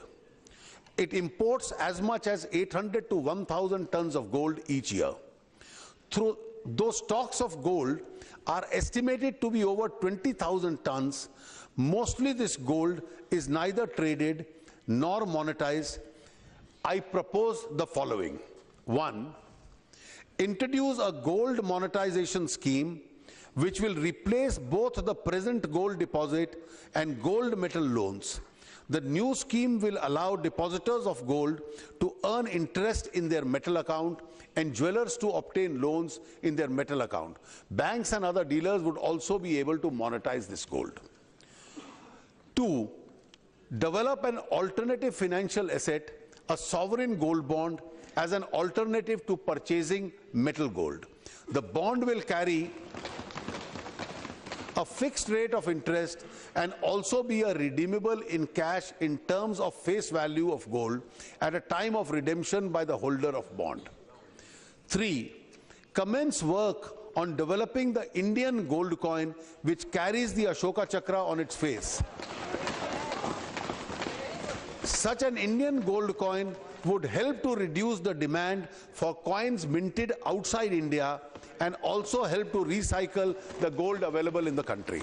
It imports as much as 800 to 1,000 tons of gold each year. Through those stocks of gold are estimated to be over 20,000 tons. Mostly this gold is neither traded nor monetized. I propose the following. 1. Introduce a gold monetization scheme which will replace both the present gold deposit and gold metal loans. The new scheme will allow depositors of gold to earn interest in their metal account and jewelers to obtain loans in their metal account. Banks and other dealers would also be able to monetize this gold. 2. Develop an alternative financial asset, a sovereign gold bond, as an alternative to purchasing metal gold. The bond will carry a fixed rate of interest and also be redeemable in cash in terms of face value of gold at a time of redemption by the holder of bond. 3. Commence work on developing the Indian gold coin which carries the Ashoka Chakra on its face. Such an Indian gold coin would help to reduce the demand for coins minted outside India and also help to recycle the gold available in the country.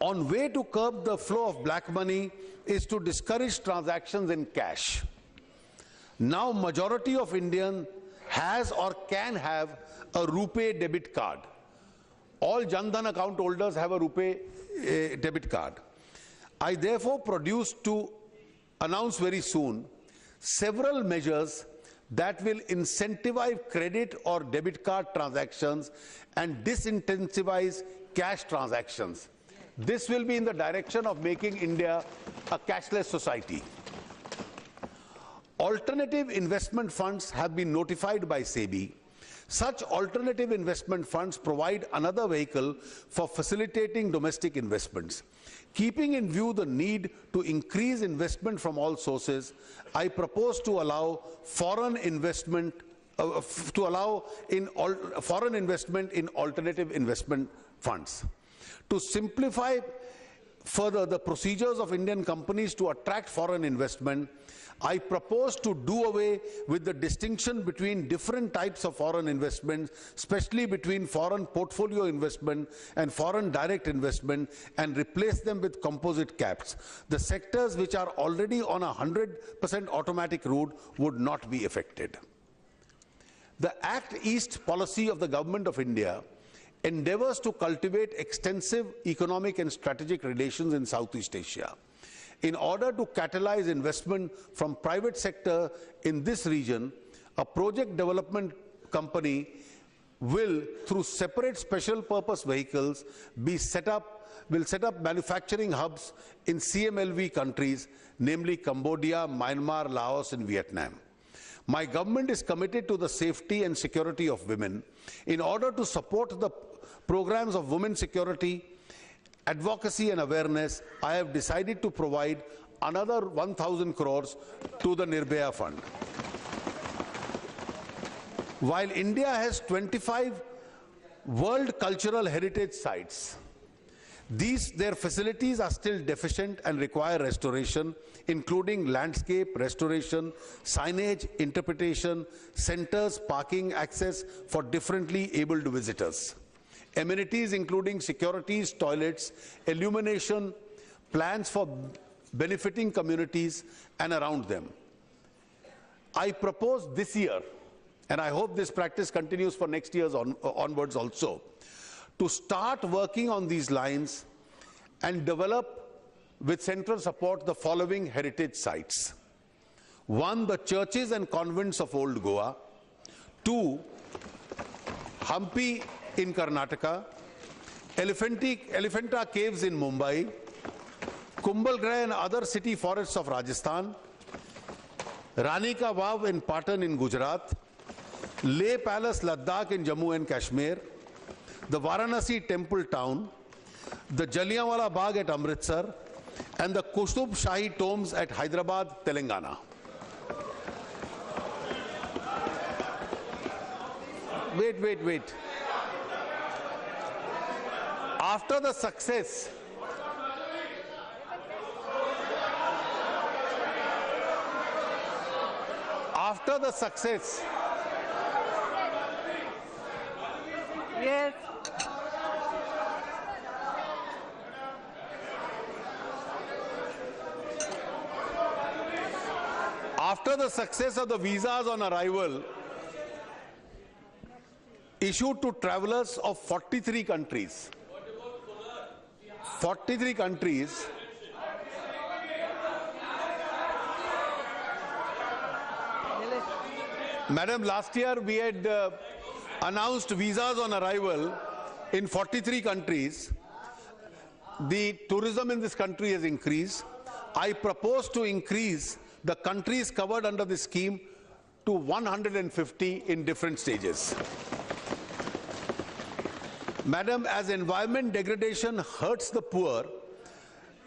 On way to curb the flow of black money is to discourage transactions in cash. Now majority of Indians has or can have a RuPay debit card. All Jan Dhan account holders have a RuPay debit card. I therefore produce to announce very soon several measures that will incentivize credit or debit card transactions and disincentivize cash transactions. This will be in the direction of making India a cashless society. Alternative investment funds have been notified by SEBI. Such alternative investment funds provide another vehicle for facilitating domestic investments. Keeping in view the need to increase investment from all sources, I propose to allow foreign investment in alternative investment funds. To simplify further the procedures of Indian companies to attract foreign investment, I propose to do away with the distinction between different types of foreign investments, especially between foreign portfolio investment and foreign direct investment, and replace them with composite caps. The sectors which are already on a 100% automatic route would not be affected. The Act East policy of the Government of India endeavors to cultivate extensive economic and strategic relations in Southeast Asia. In order to catalyze investment from private sector in this region, a project development company will, through separate special purpose vehicles, will set up manufacturing hubs in CMLV countries, namely Cambodia, Myanmar, Laos, and Vietnam. My government is committed to the safety and security of women. In order to support the programs of women's security, advocacy and awareness, I have decided to provide another 1,000 crores to the Nirbhaya Fund. While India has 25 World Cultural Heritage Sites, their facilities are still deficient and require restoration, including landscape restoration, signage, interpretation, centers, parking access for differently abled visitors. Amenities including securities, toilets, illumination, plans for benefiting communities and around them. I propose this year, and I hope this practice continues for next year's onwards also, to start working on these lines and develop with central support the following heritage sites. 1, the churches and convents of Old Goa. 2, Hampi in Karnataka, Elephanta Caves in Mumbai, Kumbhalgarh and other city forests of Rajasthan, Rani Ka Vav in Patan in Gujarat, Leh Palace Ladakh in Jammu and Kashmir, the Varanasi Temple Town, the Jallianwala Bagh at Amritsar, and the Qutub Shahi tombs at Hyderabad, Telangana. Wait. After the success Yes. After the success of the visas on arrival issued to travelers of 43 countries, 43 countries, Madam, last year we had announced visas on arrival in 43 countries. the tourism in this country has increased. I propose to increase the countries covered under this scheme to 150 in different stages. Madam, as environment degradation hurts the poor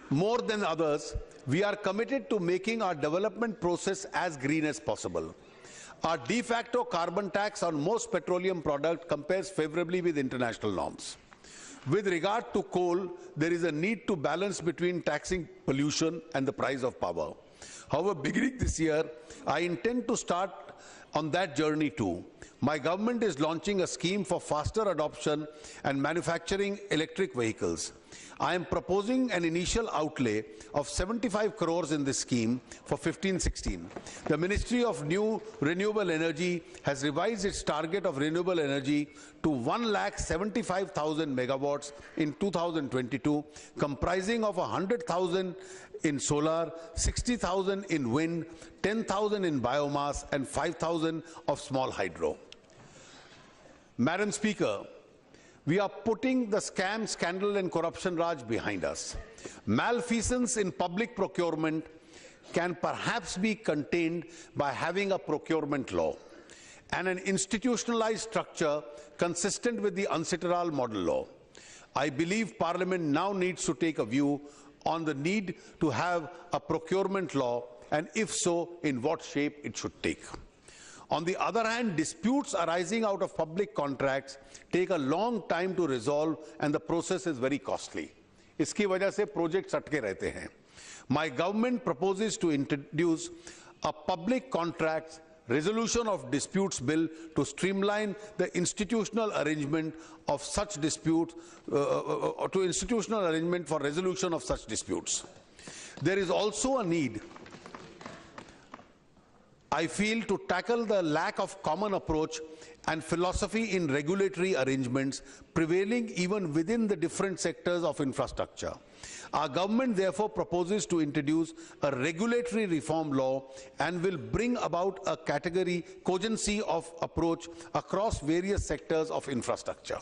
more than others, we are committed to making our development process as green as possible. Our de facto carbon tax on most petroleum products compares favorably with international norms. With regard to coal, there is a need to balance between taxing pollution and the price of power. However, beginning this year, I intend to start on that journey too. My government is launching a scheme for faster adoption and manufacturing electric vehicles. I am proposing an initial outlay of 75 crores in this scheme for 15-16. The Ministry of New Renewable Energy has revised its target of renewable energy to 1,75,000 megawatts in 2022, comprising of 100,000 in solar, 60,000 in wind, 10,000 in biomass, and 5,000 of small hydro. Madam Speaker, we are putting the scam, scandal and corruption raj behind us. Malfeasance in public procurement can perhaps be contained by having a procurement law and an institutionalized structure consistent with the UNCITRAL model law. I believe Parliament now needs to take a view on the need to have a procurement law, and if so, in what shape it should take. On the other hand, disputes arising out of public contracts take a long time to resolve and the process is very costly. इसकी वजह से projects अटके रहते हैं. My government proposes to introduce a public contracts resolution of disputes bill to streamline the institutional arrangement of such disputes, institutional arrangement for resolution of such disputes. There is also a need, I feel, to tackle the lack of common approach and philosophy in regulatory arrangements prevailing even within the different sectors of infrastructure. Our government therefore proposes to introduce a regulatory reform law and will bring about a category cogency of approach across various sectors of infrastructure.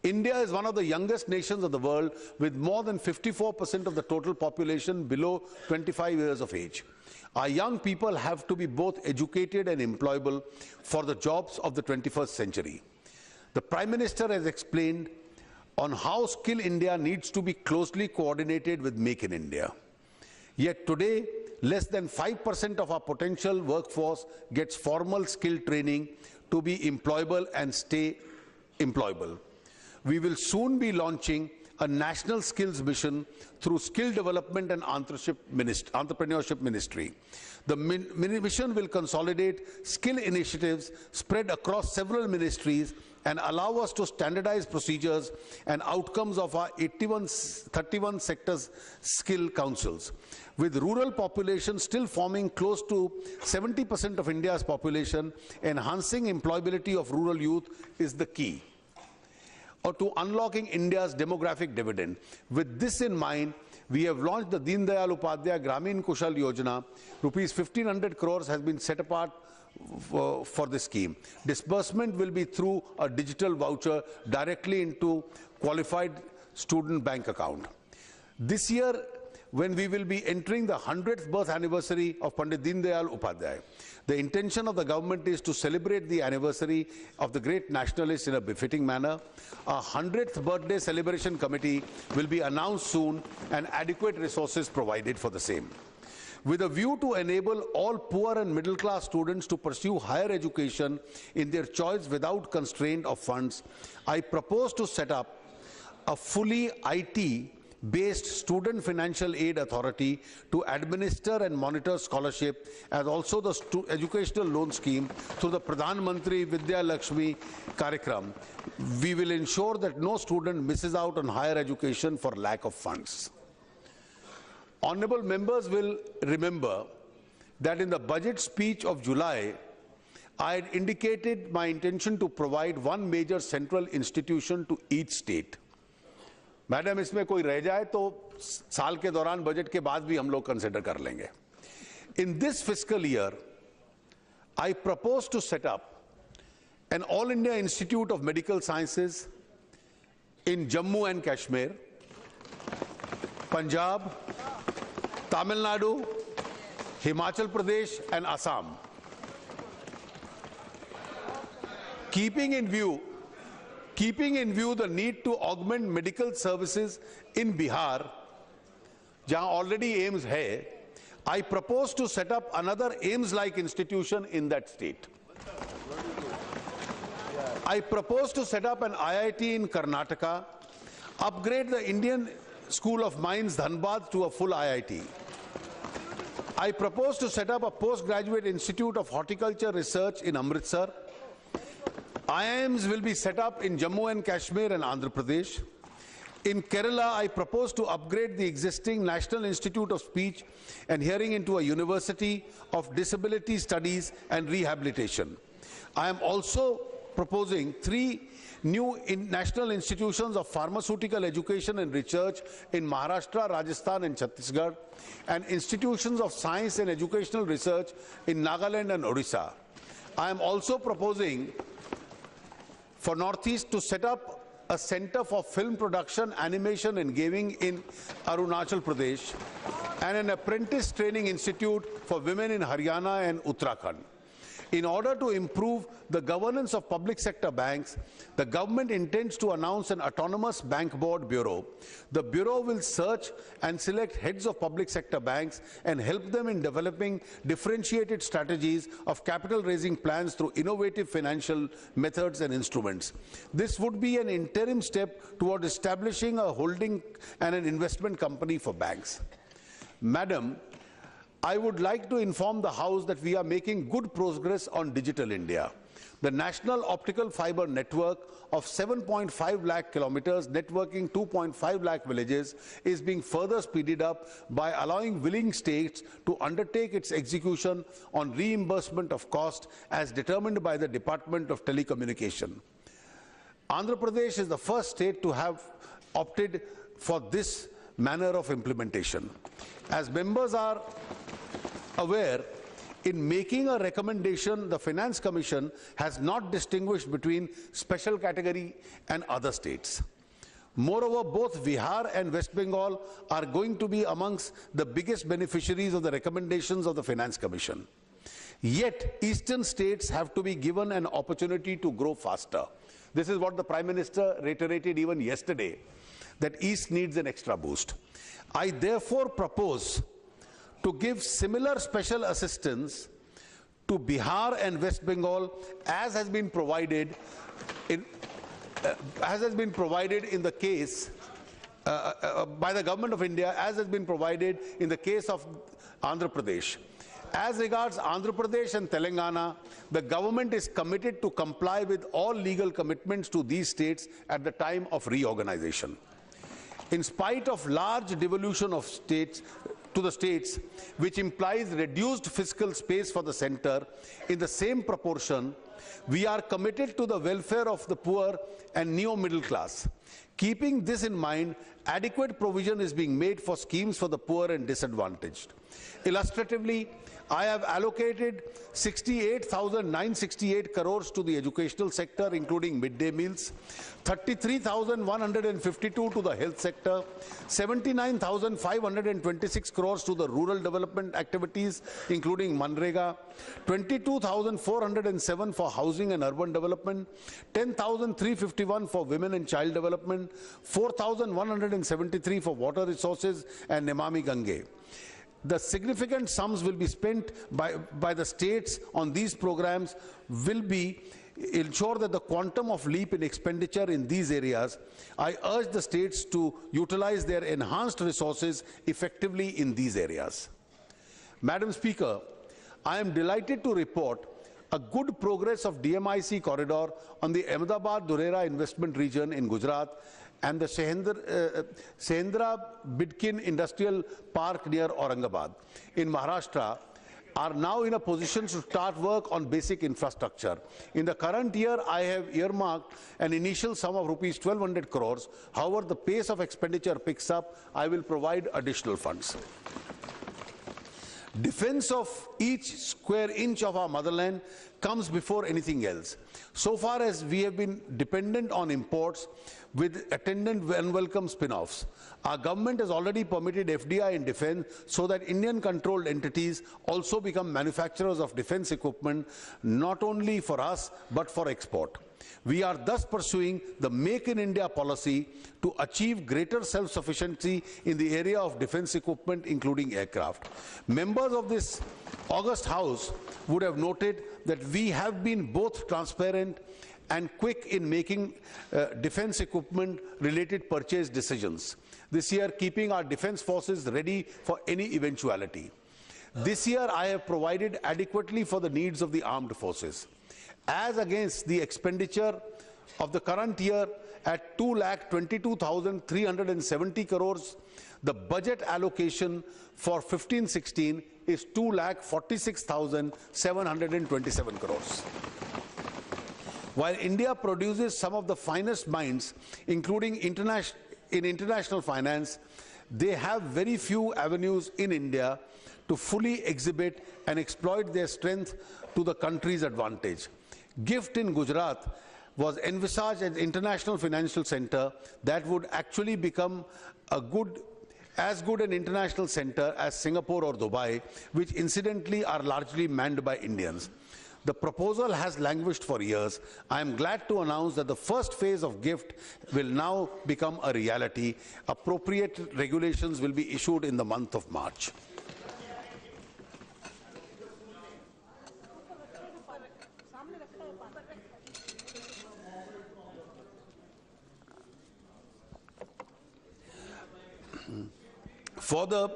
India is one of the youngest nations of the world with more than 54% of the total population below 25 years of age. Our young people have to be both educated and employable for the jobs of the 21st century. The Prime Minister has explained on how Skill India needs to be closely coordinated with Make in India. Yet today, less than 5% of our potential workforce gets formal skill training to be employable and stay employable. We will soon be launching a national skills mission through Skill Development and Entrepreneurship Ministry. The mission will consolidate skill initiatives spread across several ministries and allow us to standardize procedures and outcomes of our 31 sectors skill councils. With rural population still forming close to 70% of India's population, enhancing employability of rural youth is the key or to unlocking India's demographic dividend. With this in mind, we have launched the Deen Dayal Upadhyaya Gramin Kushal Yojana. Rupees 1,500 crores has been set apart for this scheme. Disbursement will be through a digital voucher directly into qualified student bank account. This year, when we will be entering the 100th birth anniversary of Pandit Deen Dayal Upadhyaya, the intention of the government is to celebrate the anniversary of the great nationalist in a befitting manner. A 100th birthday celebration committee will be announced soon and adequate resources provided for the same. With a view to enable all poor and middle class students to pursue higher education in their choice without constraint of funds, I propose to set up a fully IT-based student financial aid authority to administer and monitor scholarship, as also the educational loan scheme through the Pradhan Mantri Vidya Lakshmi Karyakram. We will ensure that no student misses out on higher education for lack of funds. Honorable members will remember that in the budget speech of July, I had indicated my intention to provide one major central institution to each state. Madam, इसमें कोई रह जाए तो साल के दौरान budget के बाद भी हम लोग कंसिडर कर लेंगे. In this fiscal year, I propose to set up an All India Institute of Medical Sciences in Jammu and Kashmir, Punjab, Tamil Nadu, Himachal Pradesh and Assam. Keeping in view the need to augment medical services in Bihar, jahan already AIIMS hai, I propose to set up another AIIMS-like institution in that state. I propose to set up an IIT in Karnataka, upgrade the Indian School of Mines Dhanbad to a full IIT. I propose to set up a postgraduate institute of horticulture research in Amritsar. IIMs will be set up in Jammu and Kashmir and Andhra Pradesh. In Kerala, I propose to upgrade the existing National Institute of Speech and Hearing into a University of Disability Studies and Rehabilitation. I am also proposing 3 new national institutions of pharmaceutical education and research in Maharashtra, Rajasthan and Chhattisgarh, and institutions of science and educational research in Nagaland and Odisha. I am also proposing for Northeast to set up a center for film production, animation and gaming in Arunachal Pradesh and an apprentice training institute for women in Haryana and Uttarakhand. In order to improve the governance of public sector banks, the government intends to announce an autonomous bank board bureau. The bureau will search and select heads of public sector banks and help them in developing differentiated strategies of capital raising plans through innovative financial methods and instruments. This would be an interim step toward establishing a holding and an investment company for banks. Madam, I would like to inform the House that we are making good progress on Digital India. The National Optical Fiber Network of 7.5 lakh kilometers, networking 2.5 lakh villages, is being further speeded up by allowing willing states to undertake its execution on reimbursement of cost as determined by the Department of Telecommunication. Andhra Pradesh is the first state to have opted for this manner of implementation. As members are aware, in making a recommendation, the Finance Commission has not distinguished between special category and other states. Moreover, both Bihar and West Bengal are going to be amongst the biggest beneficiaries of the recommendations of the Finance Commission. Yet, eastern states have to be given an opportunity to grow faster. This is what the Prime Minister reiterated even yesterday, that East needs an extra boost. I therefore propose to give similar special assistance to Bihar and West Bengal as has been provided in the case by the Government of India, as has been provided in the case of Andhra Pradesh. As regards Andhra Pradesh and Telangana, the government is committed to comply with all legal commitments to these states at the time of reorganization. In spite of large devolution of states to the states, which implies reduced fiscal space for the center, in the same proportion, we are committed to the welfare of the poor and neo-middle class. Keeping this in mind, adequate provision is being made for schemes for the poor and disadvantaged. Illustratively, I have allocated 68,968 crores to the educational sector, including midday meals, 33,152 to the health sector, 79,526 crores to the rural development activities, including Manrega, 22,407 for housing and urban development, 10,351 for women and child development, 4,173 for water resources and Nemami Gange. The significant sums will be spent by the states on these programs will be ensure that the quantum of leap in expenditure in these areas. I urge the states to utilize their enhanced resources effectively in these areas. Madam Speaker, I am delighted to report a good progress of DMIC corridor on the Ahmedabad-Durera investment region in Gujarat and the Sehendra Bidkin Industrial Park near Aurangabad in Maharashtra are now in a position to start work on basic infrastructure. In the current year, I have earmarked an initial sum of rupees 1,200 crores. However, the pace of expenditure picks up. I will provide additional funds. Defense of each square inch of our motherland comes before anything else. So far as we have been dependent on imports with attendant unwelcome spin-offs, our government has already permitted FDI in defense so that Indian-controlled entities also become manufacturers of defense equipment, not only for us but for export. We are thus pursuing the Make in India policy to achieve greater self-sufficiency in the area of defense equipment, including aircraft. Members of this august House would have noted that we have been both transparent and quick in making defense equipment related purchase decisions. This year, keeping our defense forces ready for any eventuality. This year, I have provided adequately for the needs of the armed forces. As against the expenditure of the current year at 2,22,370 crores, the budget allocation for 15-16 is 2,46,727 crores. While India produces some of the finest minds, including in international finance, they have very few avenues in India to fully exhibit and exploit their strength to the country's advantage. GIFT in Gujarat was envisaged as an international financial center that would actually become as good an international center as Singapore or Dubai, which incidentally are largely manned by Indians. The proposal has languished for years. I am glad to announce that the first phase of GIFT will now become a reality. Appropriate regulations will be issued in the month of March. For the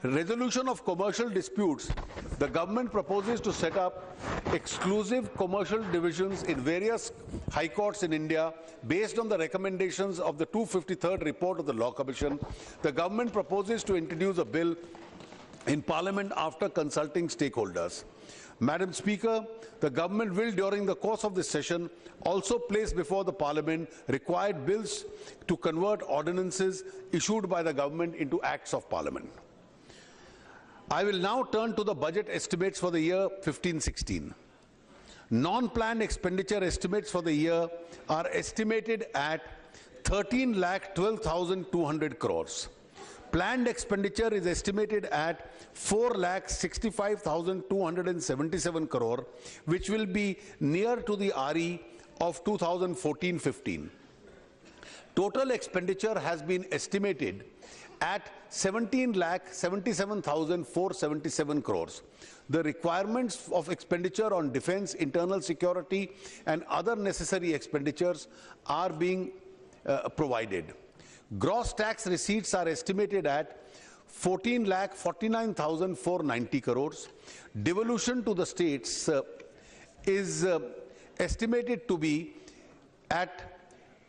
resolution of commercial disputes, the government proposes to set up exclusive commercial divisions in various high courts in India based on the recommendations of the 253rd report of the Law Commission. The government proposes to introduce a bill in Parliament after consulting stakeholders. Madam Speaker, the government will, during the course of this session, also place before the Parliament required bills to convert ordinances issued by the government into acts of Parliament. I will now turn to the budget estimates for the year 15-16. Non-planned expenditure estimates for the year are estimated at 13,12,200 crores. Planned expenditure is estimated at 4,65,277 crore, which will be near to the RE of 2014-15. Total expenditure has been estimated at 17,77,477 crores. The requirements of expenditure on defense, internal security, and other necessary expenditures are being provided. Gross tax receipts are estimated at 14,49,490 crores. Devolution to the states is estimated to be at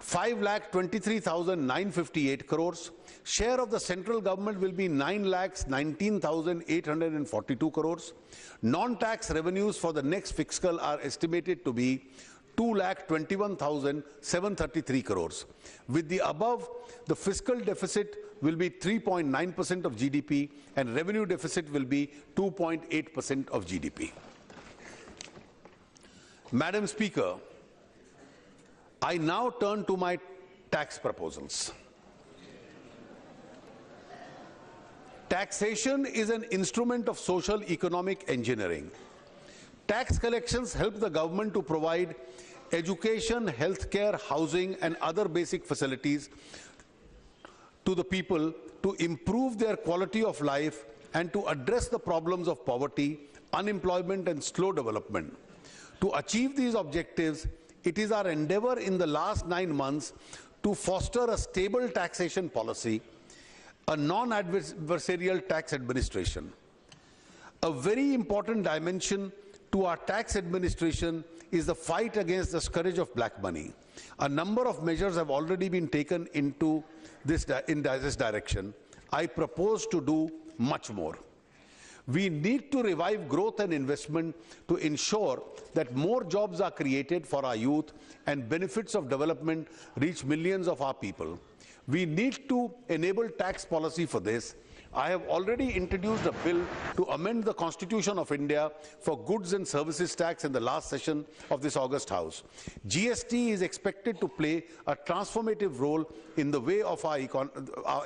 5,23,958 crores. Share of the central government will be 9,19,842 crores. Non-tax revenues for the next fiscal are estimated to be 2,21,733 crores. With the above, the fiscal deficit will be 3.9% of GDP and revenue deficit will be 2.8% of GDP. Madam Speaker, I now turn to my tax proposals. Taxation is an instrument of social economic engineering. Tax collections help the government to provide education, healthcare, housing, and other basic facilities to the people to improve their quality of life and to address the problems of poverty, unemployment, and slow development. To achieve these objectives, it is our endeavor in the last 9 months to foster a stable taxation policy, a non-adversarial tax administration. A very important dimension to our tax administration is the fight against the scourge of black money. A number of measures have already been taken in this direction. I propose to do much more. We need to revive growth and investment to ensure that more jobs are created for our youth and benefits of development reach millions of our people. We need to enable tax policy for this. I have already introduced a bill to amend the Constitution of India for goods and services tax in the last session of this August House. GST is expected to play a transformative role in the way of our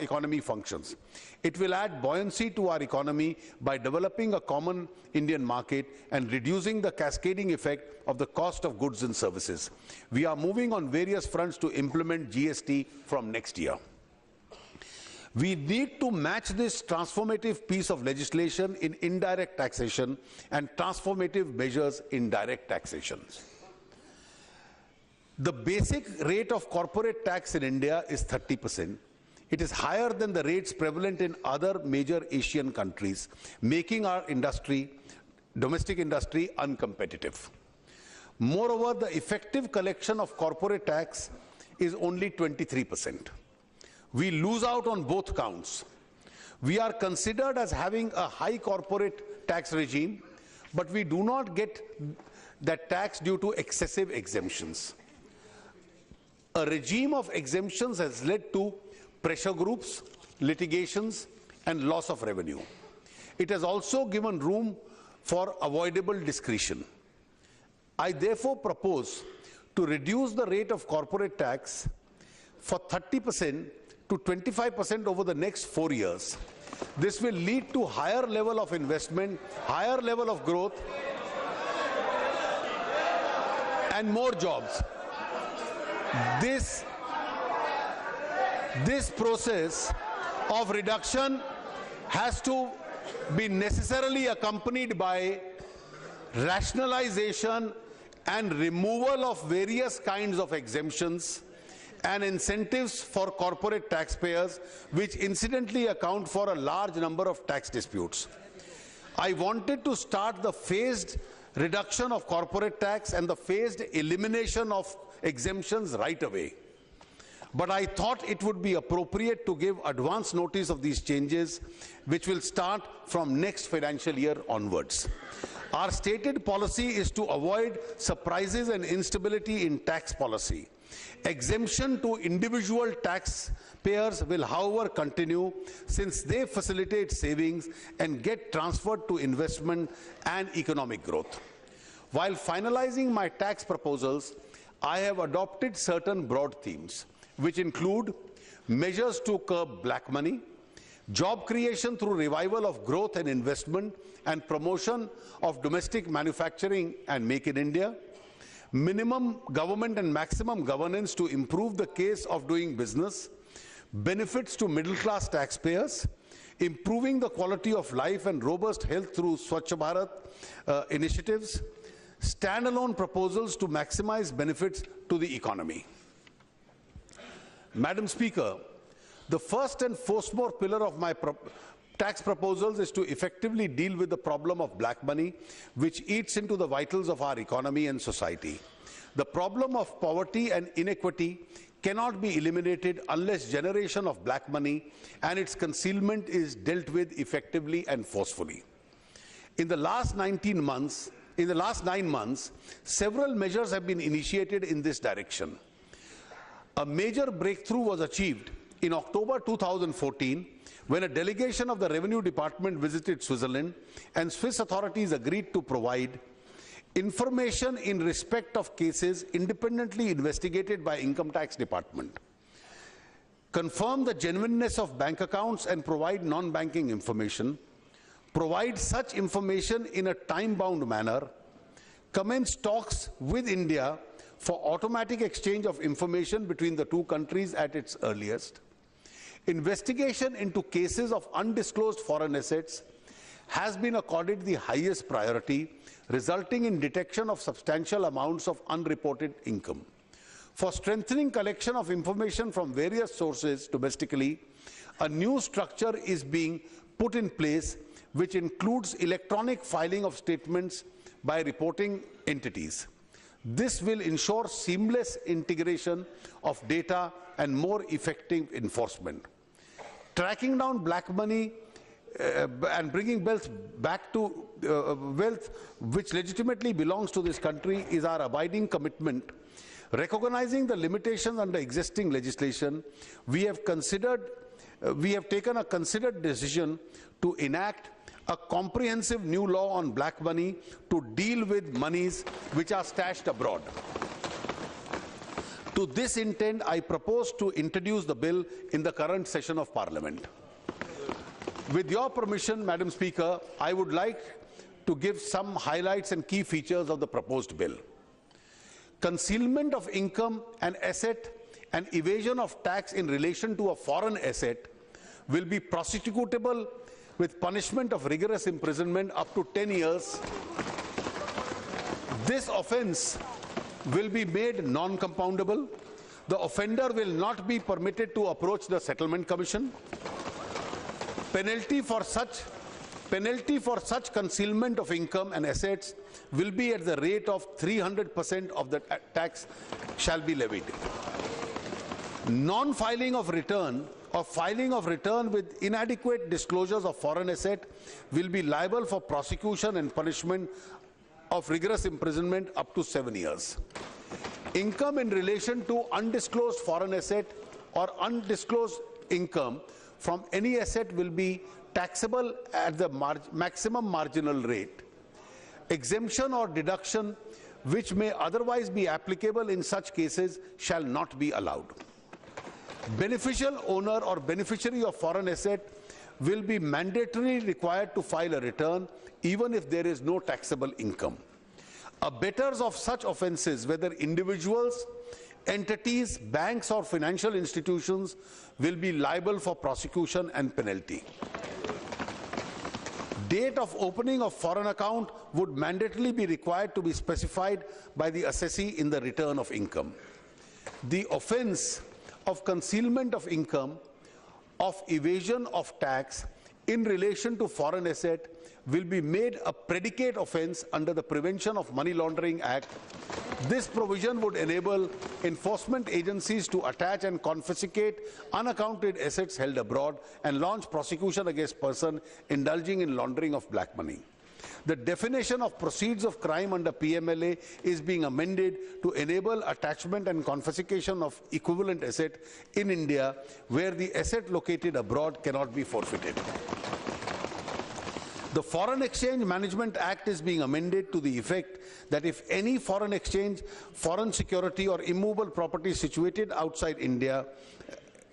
economy functions. It will add buoyancy to our economy by developing a common Indian market and reducing the cascading effect of the cost of goods and services. We are moving on various fronts to implement GST from next year. We need to match this transformative piece of legislation in indirect taxation and transformative measures in direct taxation. The basic rate of corporate tax in India is 30%. It is higher than the rates prevalent in other major Asian countries, making our domestic industry uncompetitive. Moreover, the effective collection of corporate tax is only 23%. We lose out on both counts. We are considered as having a high corporate tax regime, but we do not get that tax due to excessive exemptions. A regime of exemptions has led to pressure groups, litigations, and loss of revenue. It has also given room for avoidable discretion. I therefore propose to reduce the rate of corporate tax for 30% to 25% over the next 4 years. This will lead to higher level of investment, higher level of growth, and more jobs. This process of reduction has to be necessarily accompanied by rationalization and removal of various kinds of exemptions and incentives for corporate taxpayers, which incidentally account for a large number of tax disputes. I wanted to start the phased reduction of corporate tax and the phased elimination of exemptions right away. But I thought it would be appropriate to give advance notice of these changes, which will start from next financial year onwards. Our stated policy is to avoid surprises and instability in tax policy. Exemption to individual taxpayers will, however, continue since they facilitate savings and get transferred to investment and economic growth. While finalizing my tax proposals, I have adopted certain broad themes, which include measures to curb black money, job creation through revival of growth and investment and promotion of domestic manufacturing and Make in India, minimum government and maximum governance to improve the case of doing business, benefits to middle-class taxpayers, improving the quality of life and robust health through Swachh Bharat initiatives, standalone proposals to maximize benefits to the economy. Madam Speaker, the first and foremost pillar of my tax proposals is to effectively deal with the problem of black money, which eats into the vitals of our economy and society. The problem of poverty and inequity cannot be eliminated unless generation of black money and its concealment is dealt with effectively and forcefully. In the last 9 months, several measures have been initiated in this direction. A major breakthrough was achieved in October 2014 when a delegation of the Revenue Department visited Switzerland and Swiss authorities agreed to provide information in respect of cases independently investigated by Income Tax Department, confirm the genuineness of bank accounts and provide non-banking information, provide such information in a time-bound manner, commence talks with India for automatic exchange of information between the two countries at its earliest. Investigation into cases of undisclosed foreign assets has been accorded the highest priority, resulting in detection of substantial amounts of unreported income. For strengthening collection of information from various sources domestically, a new structure is being put in place which includes electronic filing of statements by reporting entities. This will ensure seamless integration of data and more effective enforcement. Tracking down black money and bringing wealth back to wealth which legitimately belongs to this country is our abiding commitment. Recognizing the limitations under existing legislation, we have considered we have taken a considered decision to enact a comprehensive new law on black money to deal with monies which are stashed abroad. To this intent, I propose to introduce the bill in the current session of Parliament. With your permission, Madam Speaker, I would like to give some highlights and key features of the proposed bill. Concealment of income and asset and evasion of tax in relation to a foreign asset will be prosecutable with punishment of rigorous imprisonment up to 10 years. This offence will be made non-compoundable. The offender will not be permitted to approach the Settlement Commission. Penalty for such concealment of income and assets will be at the rate of 300% of the tax shall be levied. Non-filing of return or filing of return with inadequate disclosures of foreign asset will be liable for prosecution and punishment of rigorous imprisonment up to 7 years. Income in relation to undisclosed foreign asset or undisclosed income from any asset will be taxable at the maximum marginal rate. Exemption or deduction which may otherwise be applicable in such cases shall not be allowed. Beneficial owner or beneficiary of foreign asset will be mandatorily required to file a return even if there is no taxable income. Abettors of such offences, whether individuals, entities, banks or financial institutions, will be liable for prosecution and penalty. Date of opening of foreign account would mandatorily be required to be specified by the assessee in the return of income. The offence of concealment of income, of evasion of tax in relation to foreign asset will be made a predicate offence under the Prevention of Money Laundering Act. This provision would enable enforcement agencies to attach and confiscate unaccounted assets held abroad and launch prosecution against persons indulging in laundering of black money. The definition of proceeds of crime under PMLA is being amended to enable attachment and confiscation of equivalent asset in India where the asset located abroad cannot be forfeited. The Foreign Exchange Management Act is being amended to the effect that if any foreign exchange, foreign security or immovable property situated outside India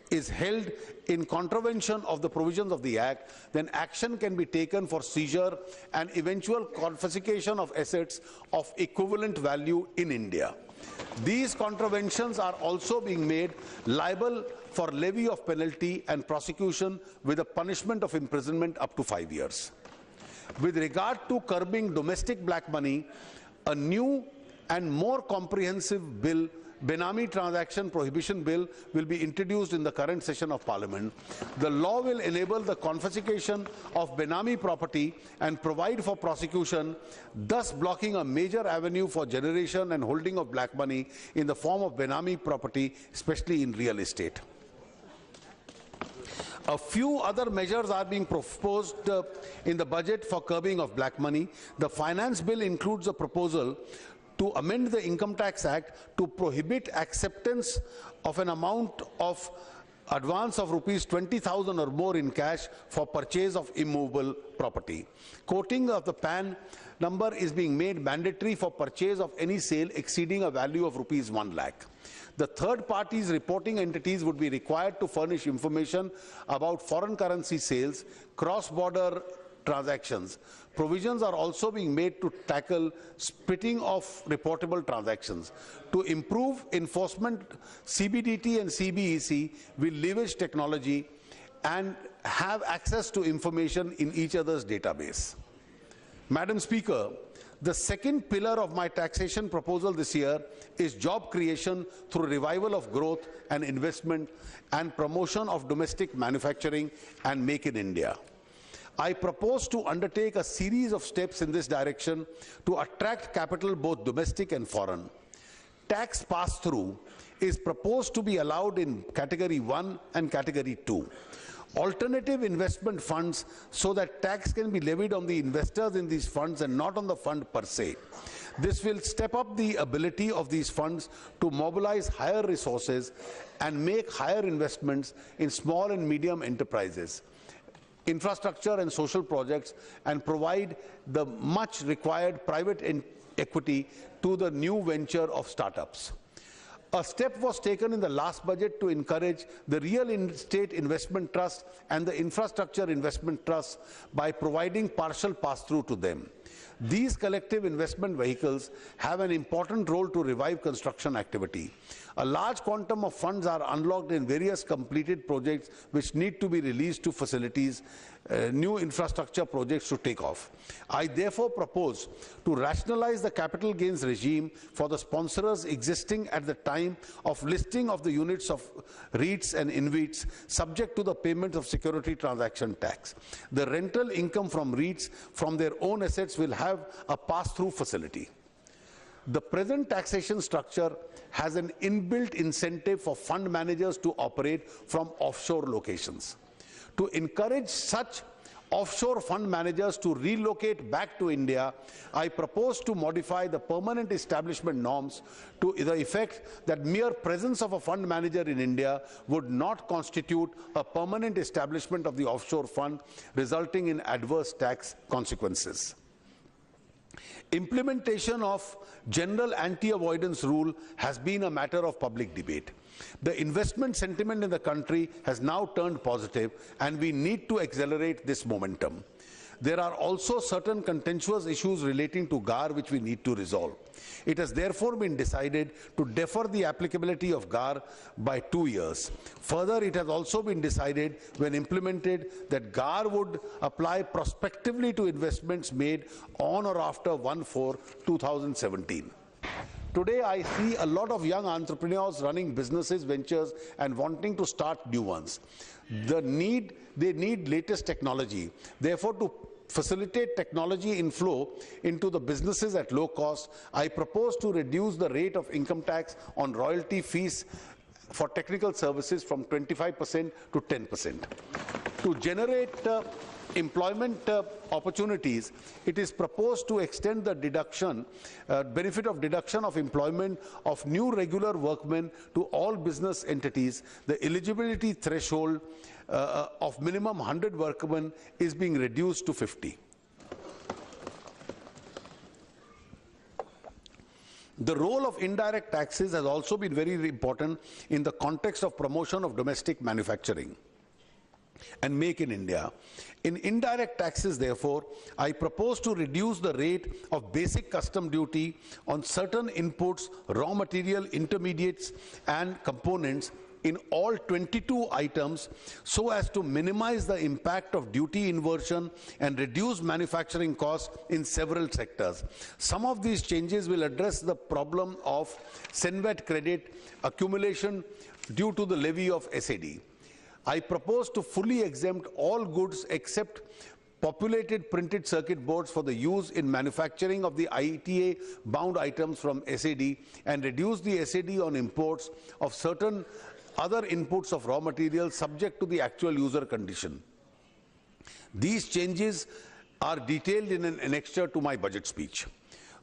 is held in contravention of the provisions of the Act, then action can be taken for seizure and eventual confiscation of assets of equivalent value in India. These contraventions are also being made liable for levy of penalty and prosecution with a punishment of imprisonment up to 5 years. With regard to curbing domestic black money, a new and more comprehensive bill, Benami Transaction Prohibition Bill, will be introduced in the current session of Parliament. The law will enable the confiscation of Benami property and provide for prosecution, thus blocking a major avenue for generation and holding of black money in the form of Benami property, especially in real estate. A few other measures are being proposed in the budget for curbing of black money. The finance bill includes a proposal to amend the Income Tax Act to prohibit acceptance of an amount of advance of rupees 20,000 or more in cash for purchase of immovable property. Quoting of the PAN number is being made mandatory for purchase of any sale exceeding a value of rupees 1 lakh. The third parties reporting entities would be required to furnish information about foreign currency sales, cross-border transactions. Provisions are also being made to tackle splitting of reportable transactions. To improve enforcement, CBDT and CBEC will leverage technology and have access to information in each other's database. Madam Speaker, the second pillar of my taxation proposal this year is job creation through revival of growth and investment and promotion of domestic manufacturing and Make in India. I propose to undertake a series of steps in this direction to attract capital both domestic and foreign. Tax pass-through is proposed to be allowed in Category 1 and Category 2. Alternative investment funds so that tax can be levied on the investors in these funds and not on the fund per se. This will step up the ability of these funds to mobilize higher resources and make higher investments in small and medium enterprises, infrastructure and social projects, and provide the much required private equity to the new venture of startups. A step was taken in the last budget to encourage the real estate investment trust and the infrastructure investment trust by providing partial pass-through to them. These collective investment vehicles have an important role to revive construction activity. A large quantum of funds are unlocked in various completed projects which need to be released to facilities new infrastructure projects to take off. I therefore propose to rationalize the capital gains regime for the sponsors existing at the time of listing of the units of REITs and InvITs subject to the payment of security transaction tax. The rental income from REITs from their own assets will have a pass-through facility. The present taxation structure has an inbuilt incentive for fund managers to operate from offshore locations. To encourage such offshore fund managers to relocate back to India, I propose to modify the permanent establishment norms to the effect that mere presence of a fund manager in India would not constitute a permanent establishment of the offshore fund, resulting in adverse tax consequences. Implementation of general anti-avoidance rule has been a matter of public debate. The investment sentiment in the country has now turned positive, and we need to accelerate this momentum. There are also certain contentious issues relating to GAR which we need to resolve. It has therefore been decided to defer the applicability of GAR by 2 years. Further, it has also been decided, when implemented, that GAR would apply prospectively to investments made on or after 1/4/2017. Today, I see a lot of young entrepreneurs running businesses, ventures, and wanting to start new ones. They need latest technology. Therefore, to facilitate technology inflow into the businesses at low cost, I propose to reduce the rate of income tax on royalty fees for technical services from 25% to 10%. To generate employment opportunities, it is proposed to extend the benefit of deduction of employment of new regular workmen to all business entities. The eligibility threshold of minimum 100 workmen is being reduced to 50. The role of indirect taxes has also been very important in the context of promotion of domestic manufacturing and Make in India. In indirect taxes, therefore, I propose to reduce the rate of basic custom duty on certain inputs, raw material, intermediates, and components in all 22 items so as to minimize the impact of duty inversion and reduce manufacturing costs in several sectors. Some of these changes will address the problem of SENVAT credit accumulation due to the levy of SAD. I propose to fully exempt all goods except populated printed circuit boards for the use in manufacturing of the ITA bound items from SAD and reduce the SAD on imports of certain other inputs of raw materials subject to the actual user condition. These changes are detailed in an annexure to my budget speech.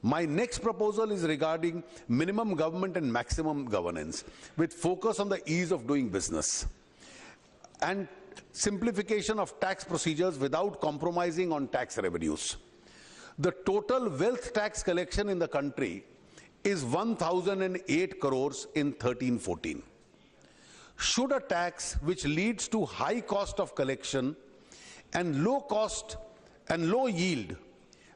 My next proposal is regarding minimum government and maximum governance, with focus on the ease of doing business and simplification of tax procedures without compromising on tax revenues. The total wealth tax collection in the country is 1,008 crores in 13-14. Should a tax which leads to high cost of collection and low cost and low yield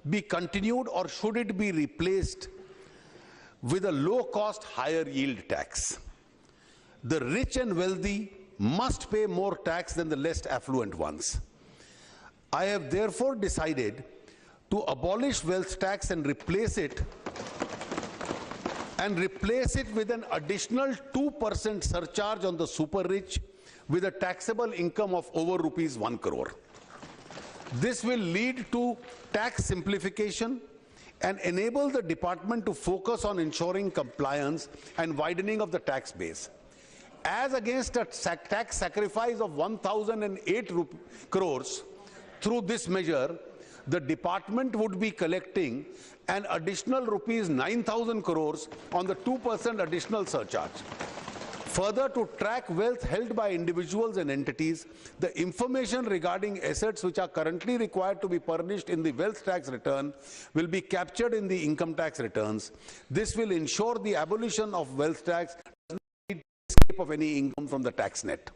be continued, or should it be replaced with a low cost, higher yield tax? The rich and wealthy must pay more tax than the less affluent ones. I have therefore decided to abolish wealth tax and replace it with an additional 2% surcharge on the super rich with a taxable income of over rupees 1 crore. This will lead to tax simplification and enable the department to focus on ensuring compliance and widening of the tax base. As against a tax sacrifice of 1,008 crores through this measure, the department would be collecting an additional rupees 9,000 crores on the 2% additional surcharge. Further, to track wealth held by individuals and entities, the information regarding assets which are currently required to be furnished in the wealth tax return will be captured in the income tax returns. This will ensure the abolition of wealth tax does not lead to the escape of any income from the tax net.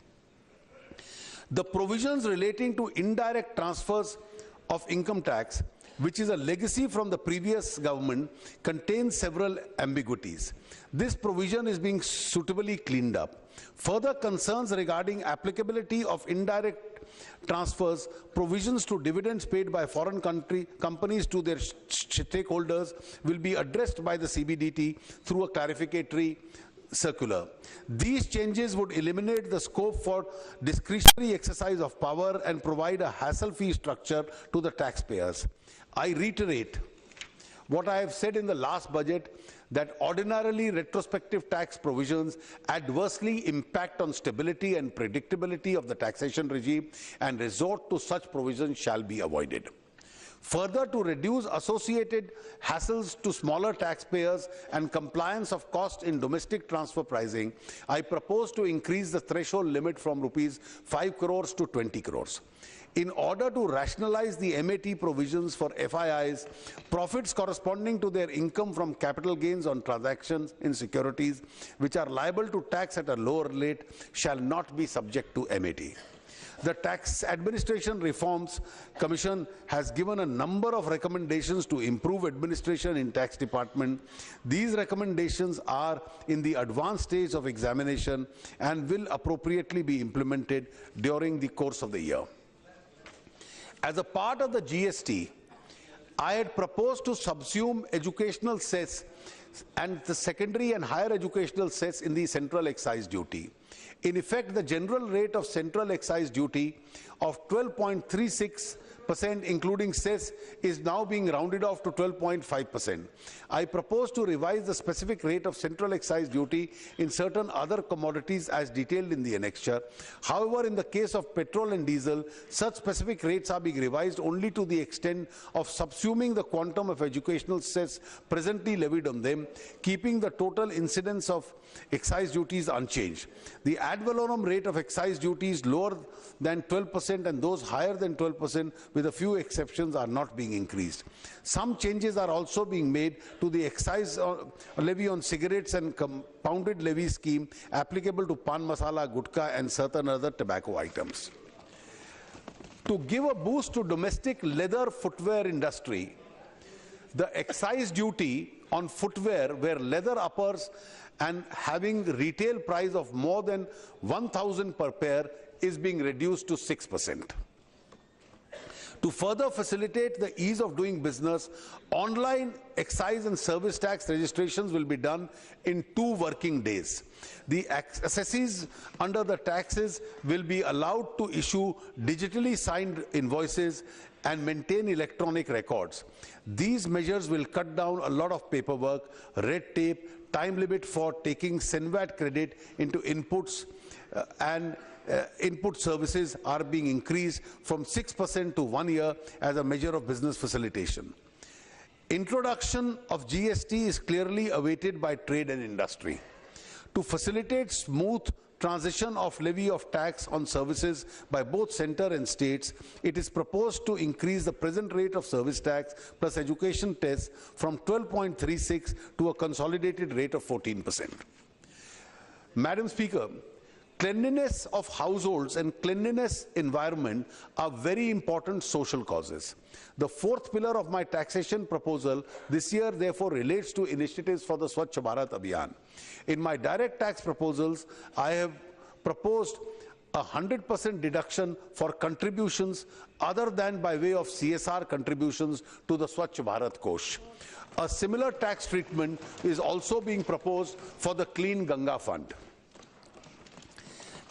The provisions relating to indirect transfers of income tax, which is a legacy from the previous government, contains several ambiguities. This provision is being suitably cleaned up. Further concerns regarding applicability of indirect transfers, provisions to dividends paid by foreign companies to their stakeholders will be addressed by the CBDT through a clarificatory circular. These changes would eliminate the scope for discretionary exercise of power and provide a hassle-free structure to the taxpayers. I reiterate what I have said in the last budget, that ordinarily retrospective tax provisions adversely impact on stability and predictability of the taxation regime, and resort to such provisions shall be avoided. Further, to reduce associated hassles to smaller taxpayers and compliance of cost in domestic transfer pricing, I propose to increase the threshold limit from rupees 5 crores to 20 crores. In order to rationalize the MAT provisions for FIIs, profits corresponding to their income from capital gains on transactions in securities which are liable to tax at a lower rate shall not be subject to MAT. The Tax Administration Reforms Commission has given a number of recommendations to improve administration in tax department. These recommendations are in the advanced stage of examination and will appropriately be implemented during the course of the year. As a part of the GST, I had proposed to subsume educational cess and the secondary and higher educational cess in the central excise duty. In effect, the general rate of central excise duty of 12.36% including cess is now being rounded off to 12.5%. I propose to revise the specific rate of central excise duty in certain other commodities as detailed in the annexure. However, in the case of petrol and diesel, such specific rates are being revised only to the extent of subsuming the quantum of educational cess presently levied on them, keeping the total incidence of excise duties unchanged. The ad valorem rate of excise duties lower than 12% and those higher than 12%, with a few exceptions, are not being increased. Some changes are also being made to the excise levy on cigarettes and compounded levy scheme applicable to pan masala, gutka and certain other tobacco items. To give a boost to domestic leather footwear industry, the excise duty on footwear where leather uppers and having retail price of more than 1,000 per pair is being reduced to 6%. To further facilitate the ease of doing business, online excise and service tax registrations will be done in 2 working days. The assessees under the taxes will be allowed to issue digitally signed invoices and maintain electronic records. These measures will cut down a lot of paperwork, red tape, time limit for taking SENVAT credit into inputs and input services are being increased from 6% to 1 year as a measure of business facilitation. Introduction of GST is clearly awaited by trade and industry. To facilitate smooth transition of levy of tax on services by both center and states, it is proposed to increase the present rate of service tax plus education tests from 12.36 to a consolidated rate of 14%. Madam Speaker, cleanliness of households and cleanliness environment are very important social causes. The 4th pillar of my taxation proposal this year therefore relates to initiatives for the Swachh Bharat Abhiyan. In my direct tax proposals, I have proposed a 100% deduction for contributions other than by way of CSR contributions to the Swachh Bharat Kosh. A similar tax treatment is also being proposed for the Clean Ganga Fund.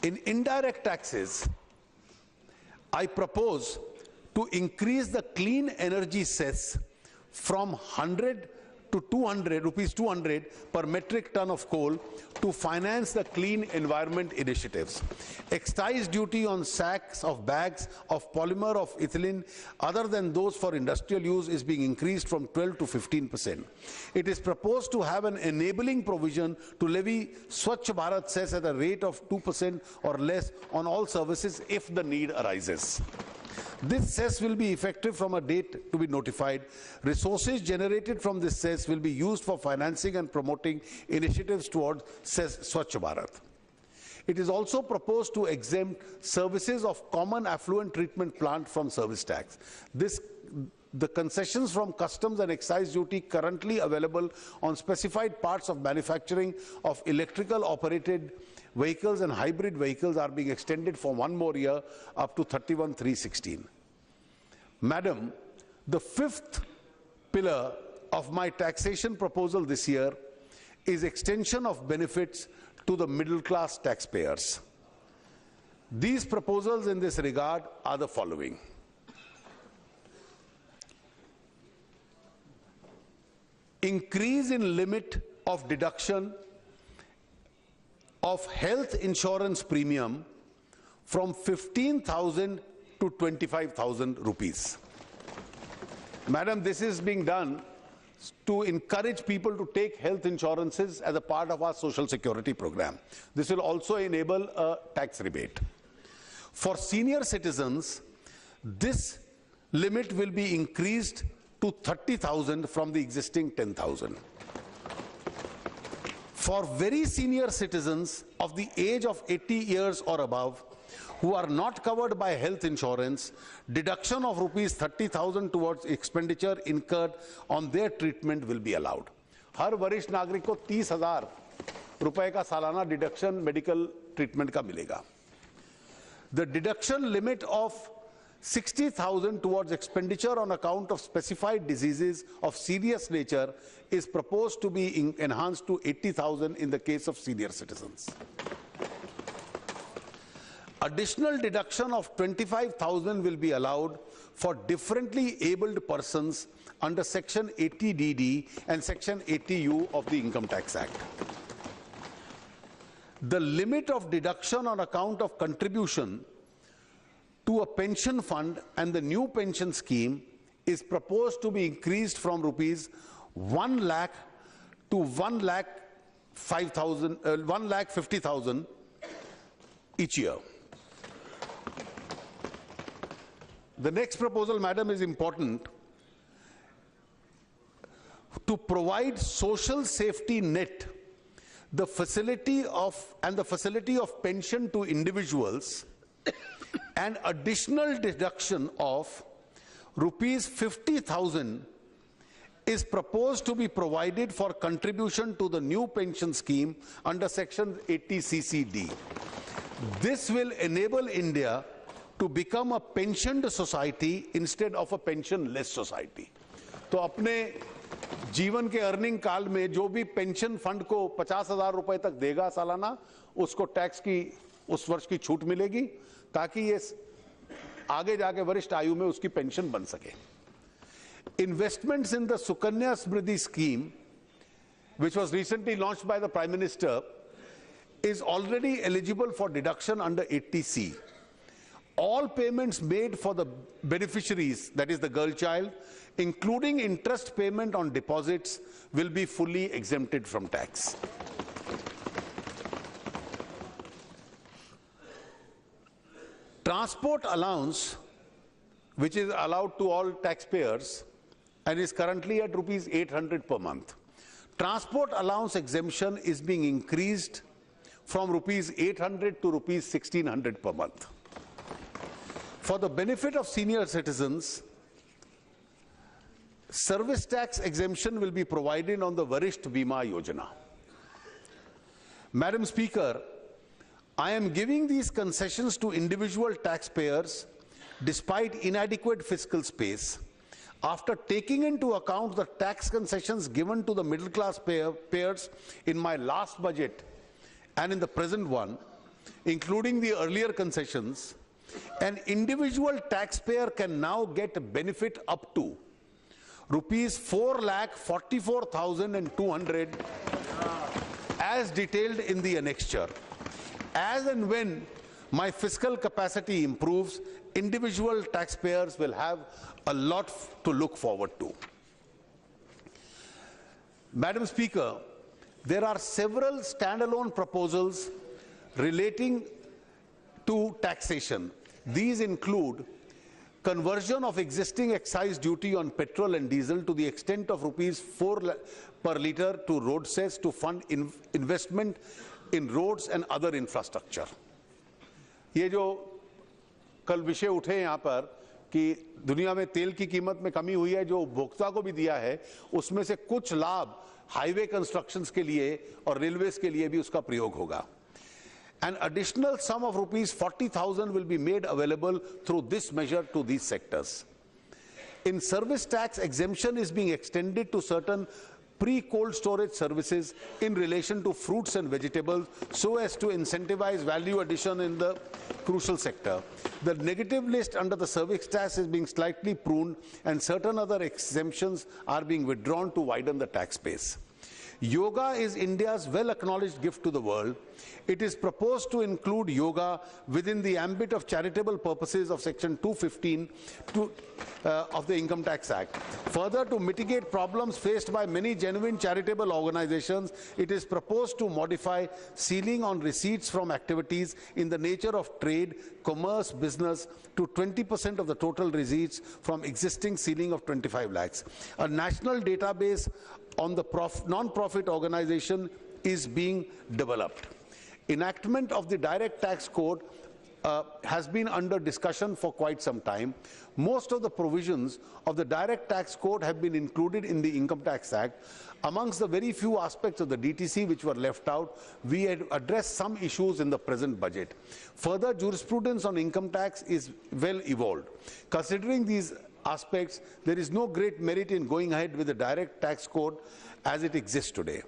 In indirect taxes, I propose to increase the clean energy cess from 100 to 200 rupees 200 per metric ton of coal to finance the clean environment initiatives. Excise duty on sacks of bags of polymer of ethylene other than those for industrial use is being increased from 12 to 15%. It is proposed to have an enabling provision to levy Swachh Bharat cess at a rate of 2% or less on all services if the need arises. This cess will be effective from a date to be notified. Resources generated from this cess will be used for financing and promoting initiatives towards Swachh Bharat. It is also proposed to exempt services of common affluent treatment plant from service tax. The concessions from customs and excise duty currently available on specified parts of manufacturing of electrical operated vehicles and hybrid vehicles are being extended for one more year up to 31/3/16. Madam, the fifth pillar of my taxation proposal this year is extension of benefits to the middle class taxpayers. These proposals in this regard are the following. Increase in limit of deduction of health insurance premium from 15,000 to 25,000 rupees. Madam, this is being done to encourage people to take health insurances as a part of our social security program. This will also enable a tax rebate. For senior citizens, this limit will be increased to 30,000 from the existing 10,000. For very senior citizens of the age of 80 years or above who are not covered by health insurance, deduction of rupees 30,000 towards expenditure incurred on their treatment will be allowed. हर वरिष्ठ नागरिक को 30,000 रुपए का सालाना deduction medical treatment का मिलेगा. The deduction limit of 60,000 towards expenditure on account of specified diseases of serious nature is proposed to be enhanced to 80,000 in the case of senior citizens. Additional deduction of 25,000 will be allowed for differently abled persons under Section 80DD and Section 80U of the Income Tax Act. The limit of deduction on account of contribution to a pension fund and the new pension scheme is proposed to be increased from rupees 1 lakh to 1,50,000 each year. The next proposal, Madam, is important. To provide social safety net, the facility of pension to individuals and additional deduction of rupees 50,000 is proposed to be provided for contribution to the new pension scheme under Section 80CCD. This will enable India to become a pensioned society instead of a pensionless society. तो अपने जीवन के earning काल में जो भी pension fund को 50,000 रुपए तक देगा सालाना, उसको टैक्स की उस वर्ष की छूट मिलेगी ताकि ये आगे जाके वरिष्ठ आयु में उसकी पेंशन बन सके. Investments in the Sukanya Smriddhi scheme, which was recently launched by the Prime Minister, is already eligible for deduction under 80C. All payments made for the beneficiaries, that is the girl child, including interest payment on deposits, will be fully exempted from tax. Transport allowance, which is allowed to all taxpayers and is currently at rupees 800 per month. Transport allowance exemption is being increased from rupees 800 to rupees 1600 per month. For the benefit of senior citizens, service tax exemption will be provided on the Varisht Bima Yojana. Madam Speaker, I am giving these concessions to individual taxpayers despite inadequate fiscal space, after taking into account the tax concessions given to the middle class payers in my last budget and in the present one, including the earlier concessions, an individual taxpayer can now get a benefit up to rupees 4,44,200 as detailed in the annexure. As and when my fiscal capacity improves, individual taxpayers will have a lot to look forward to. Madam Speaker, there are several standalone proposals relating to taxation. These include conversion of existing excise duty on petrol and diesel to the extent of rupees 4 per litre to road cess to fund investment in roads and other infrastructure. ये जो कल विषय उठे यहाँ पर कि दुनिया में तेल की कीमत में कमी हुई है, जो उपभोक्ता को भी दिया है, उसमें से कुछ लाभ हाईवे कंस्ट्रक्शंस के लिए और रेलवेज के लिए भी उसका प्रयोग होगा. An additional sum of rupees 40,000 will be made available through this measure to these sectors. In service tax, exemption is being extended to certain pre-cold storage services in relation to fruits and vegetables so as to incentivize value addition in the crucial sector. The negative list under the service tax is being slightly pruned and certain other exemptions are being withdrawn to widen the tax base. Yoga is India's well-acknowledged gift to the world. It is proposed to include yoga within the ambit of charitable purposes of Section 215 of the Income Tax Act. Further, to mitigate problems faced by many genuine charitable organizations, it is proposed to modify ceiling on receipts from activities in the nature of trade, commerce, business to 20% of the total receipts from existing ceiling of 25 lakhs. A national database on the non-profit organization is being developed. Enactment of the direct tax code has been under discussion for quite some time. Most of the provisions of the direct tax code have been included in the Income Tax Act. Amongst the very few aspects of the DTC which were left out, we had addressed some issues in the present budget. Further, jurisprudence on income tax is well evolved. Considering these aspects, there is no great merit in going ahead with the direct tax code as it exists today.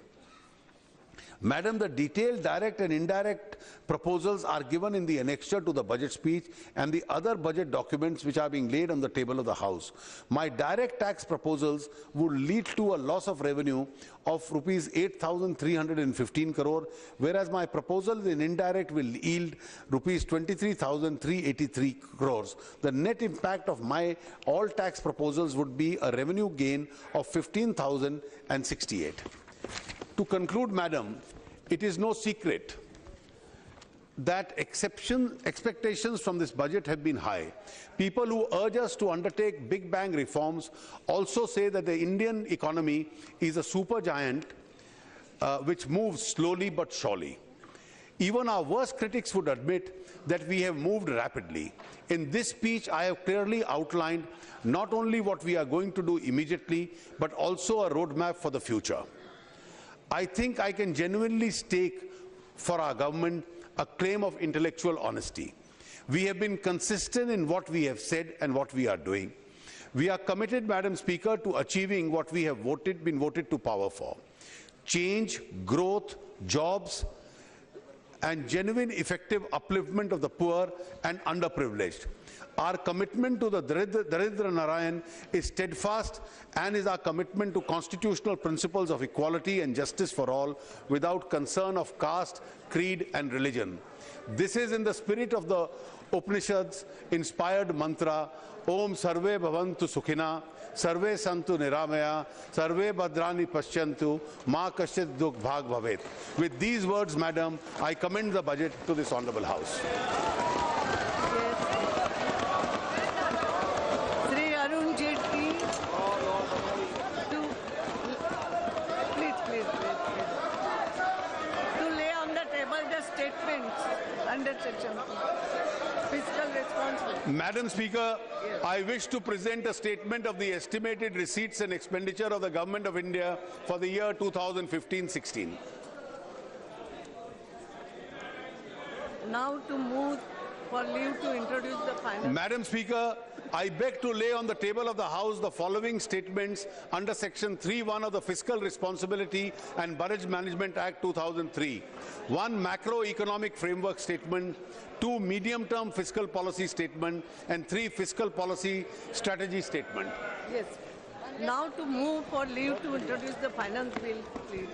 Madam, the detailed direct and indirect proposals are given in the annexure to the budget speech and the other budget documents which are being laid on the table of the House. My direct tax proposals would lead to a loss of revenue of rupees 8,315 crore, whereas my proposals in indirect will yield rupees 23,383 crores. The net impact of my all tax proposals would be a revenue gain of 15,068. To conclude, Madam, it is no secret that expectations from this budget have been high. People who urge us to undertake big bang reforms also say that the Indian economy is a supergiant which moves slowly but surely. Even our worst critics would admit that we have moved rapidly. In this speech, I have clearly outlined not only what we are going to do immediately, but also a roadmap for the future. I think I can genuinely stake for our government a claim of intellectual honesty. We have been consistent in what we have said and what we are doing. We are committed, Madam Speaker, to achieving what we have been voted to power for: change, growth, jobs, and genuine effective upliftment of the poor and underprivileged. Our commitment to the Daridra Narayan is steadfast, and is our commitment to constitutional principles of equality and justice for all without concern of caste, creed and religion. This is in the spirit of the Upanishads inspired mantra, Om Sarve Bhavantu Sukhina, Sarve Santu Niramaya, Sarve Bhadrani Paschyantu, Ma Kaschit Dukh Bhag Bhavet. With these words, Madam, I commend the budget to this Honourable House. Shri Arun Jaitley, to lay on the table the statements under section 2. Fiscal responsibility. Madam Speaker, I wish to present a statement of the estimated receipts and expenditure of the Government of India for the year 2015-16. Now to move for leave to introduce the final. Madam Speaker, I beg to lay on the table of the House the following statements under Section 3(1) of the Fiscal Responsibility and Budget Management Act 2003. 1. Macroeconomic Framework Statement. 2. Medium-term Fiscal Policy Statement. And 3. Fiscal Policy Strategy Statement. Yes. Now to move for leave to introduce the finance bill, please.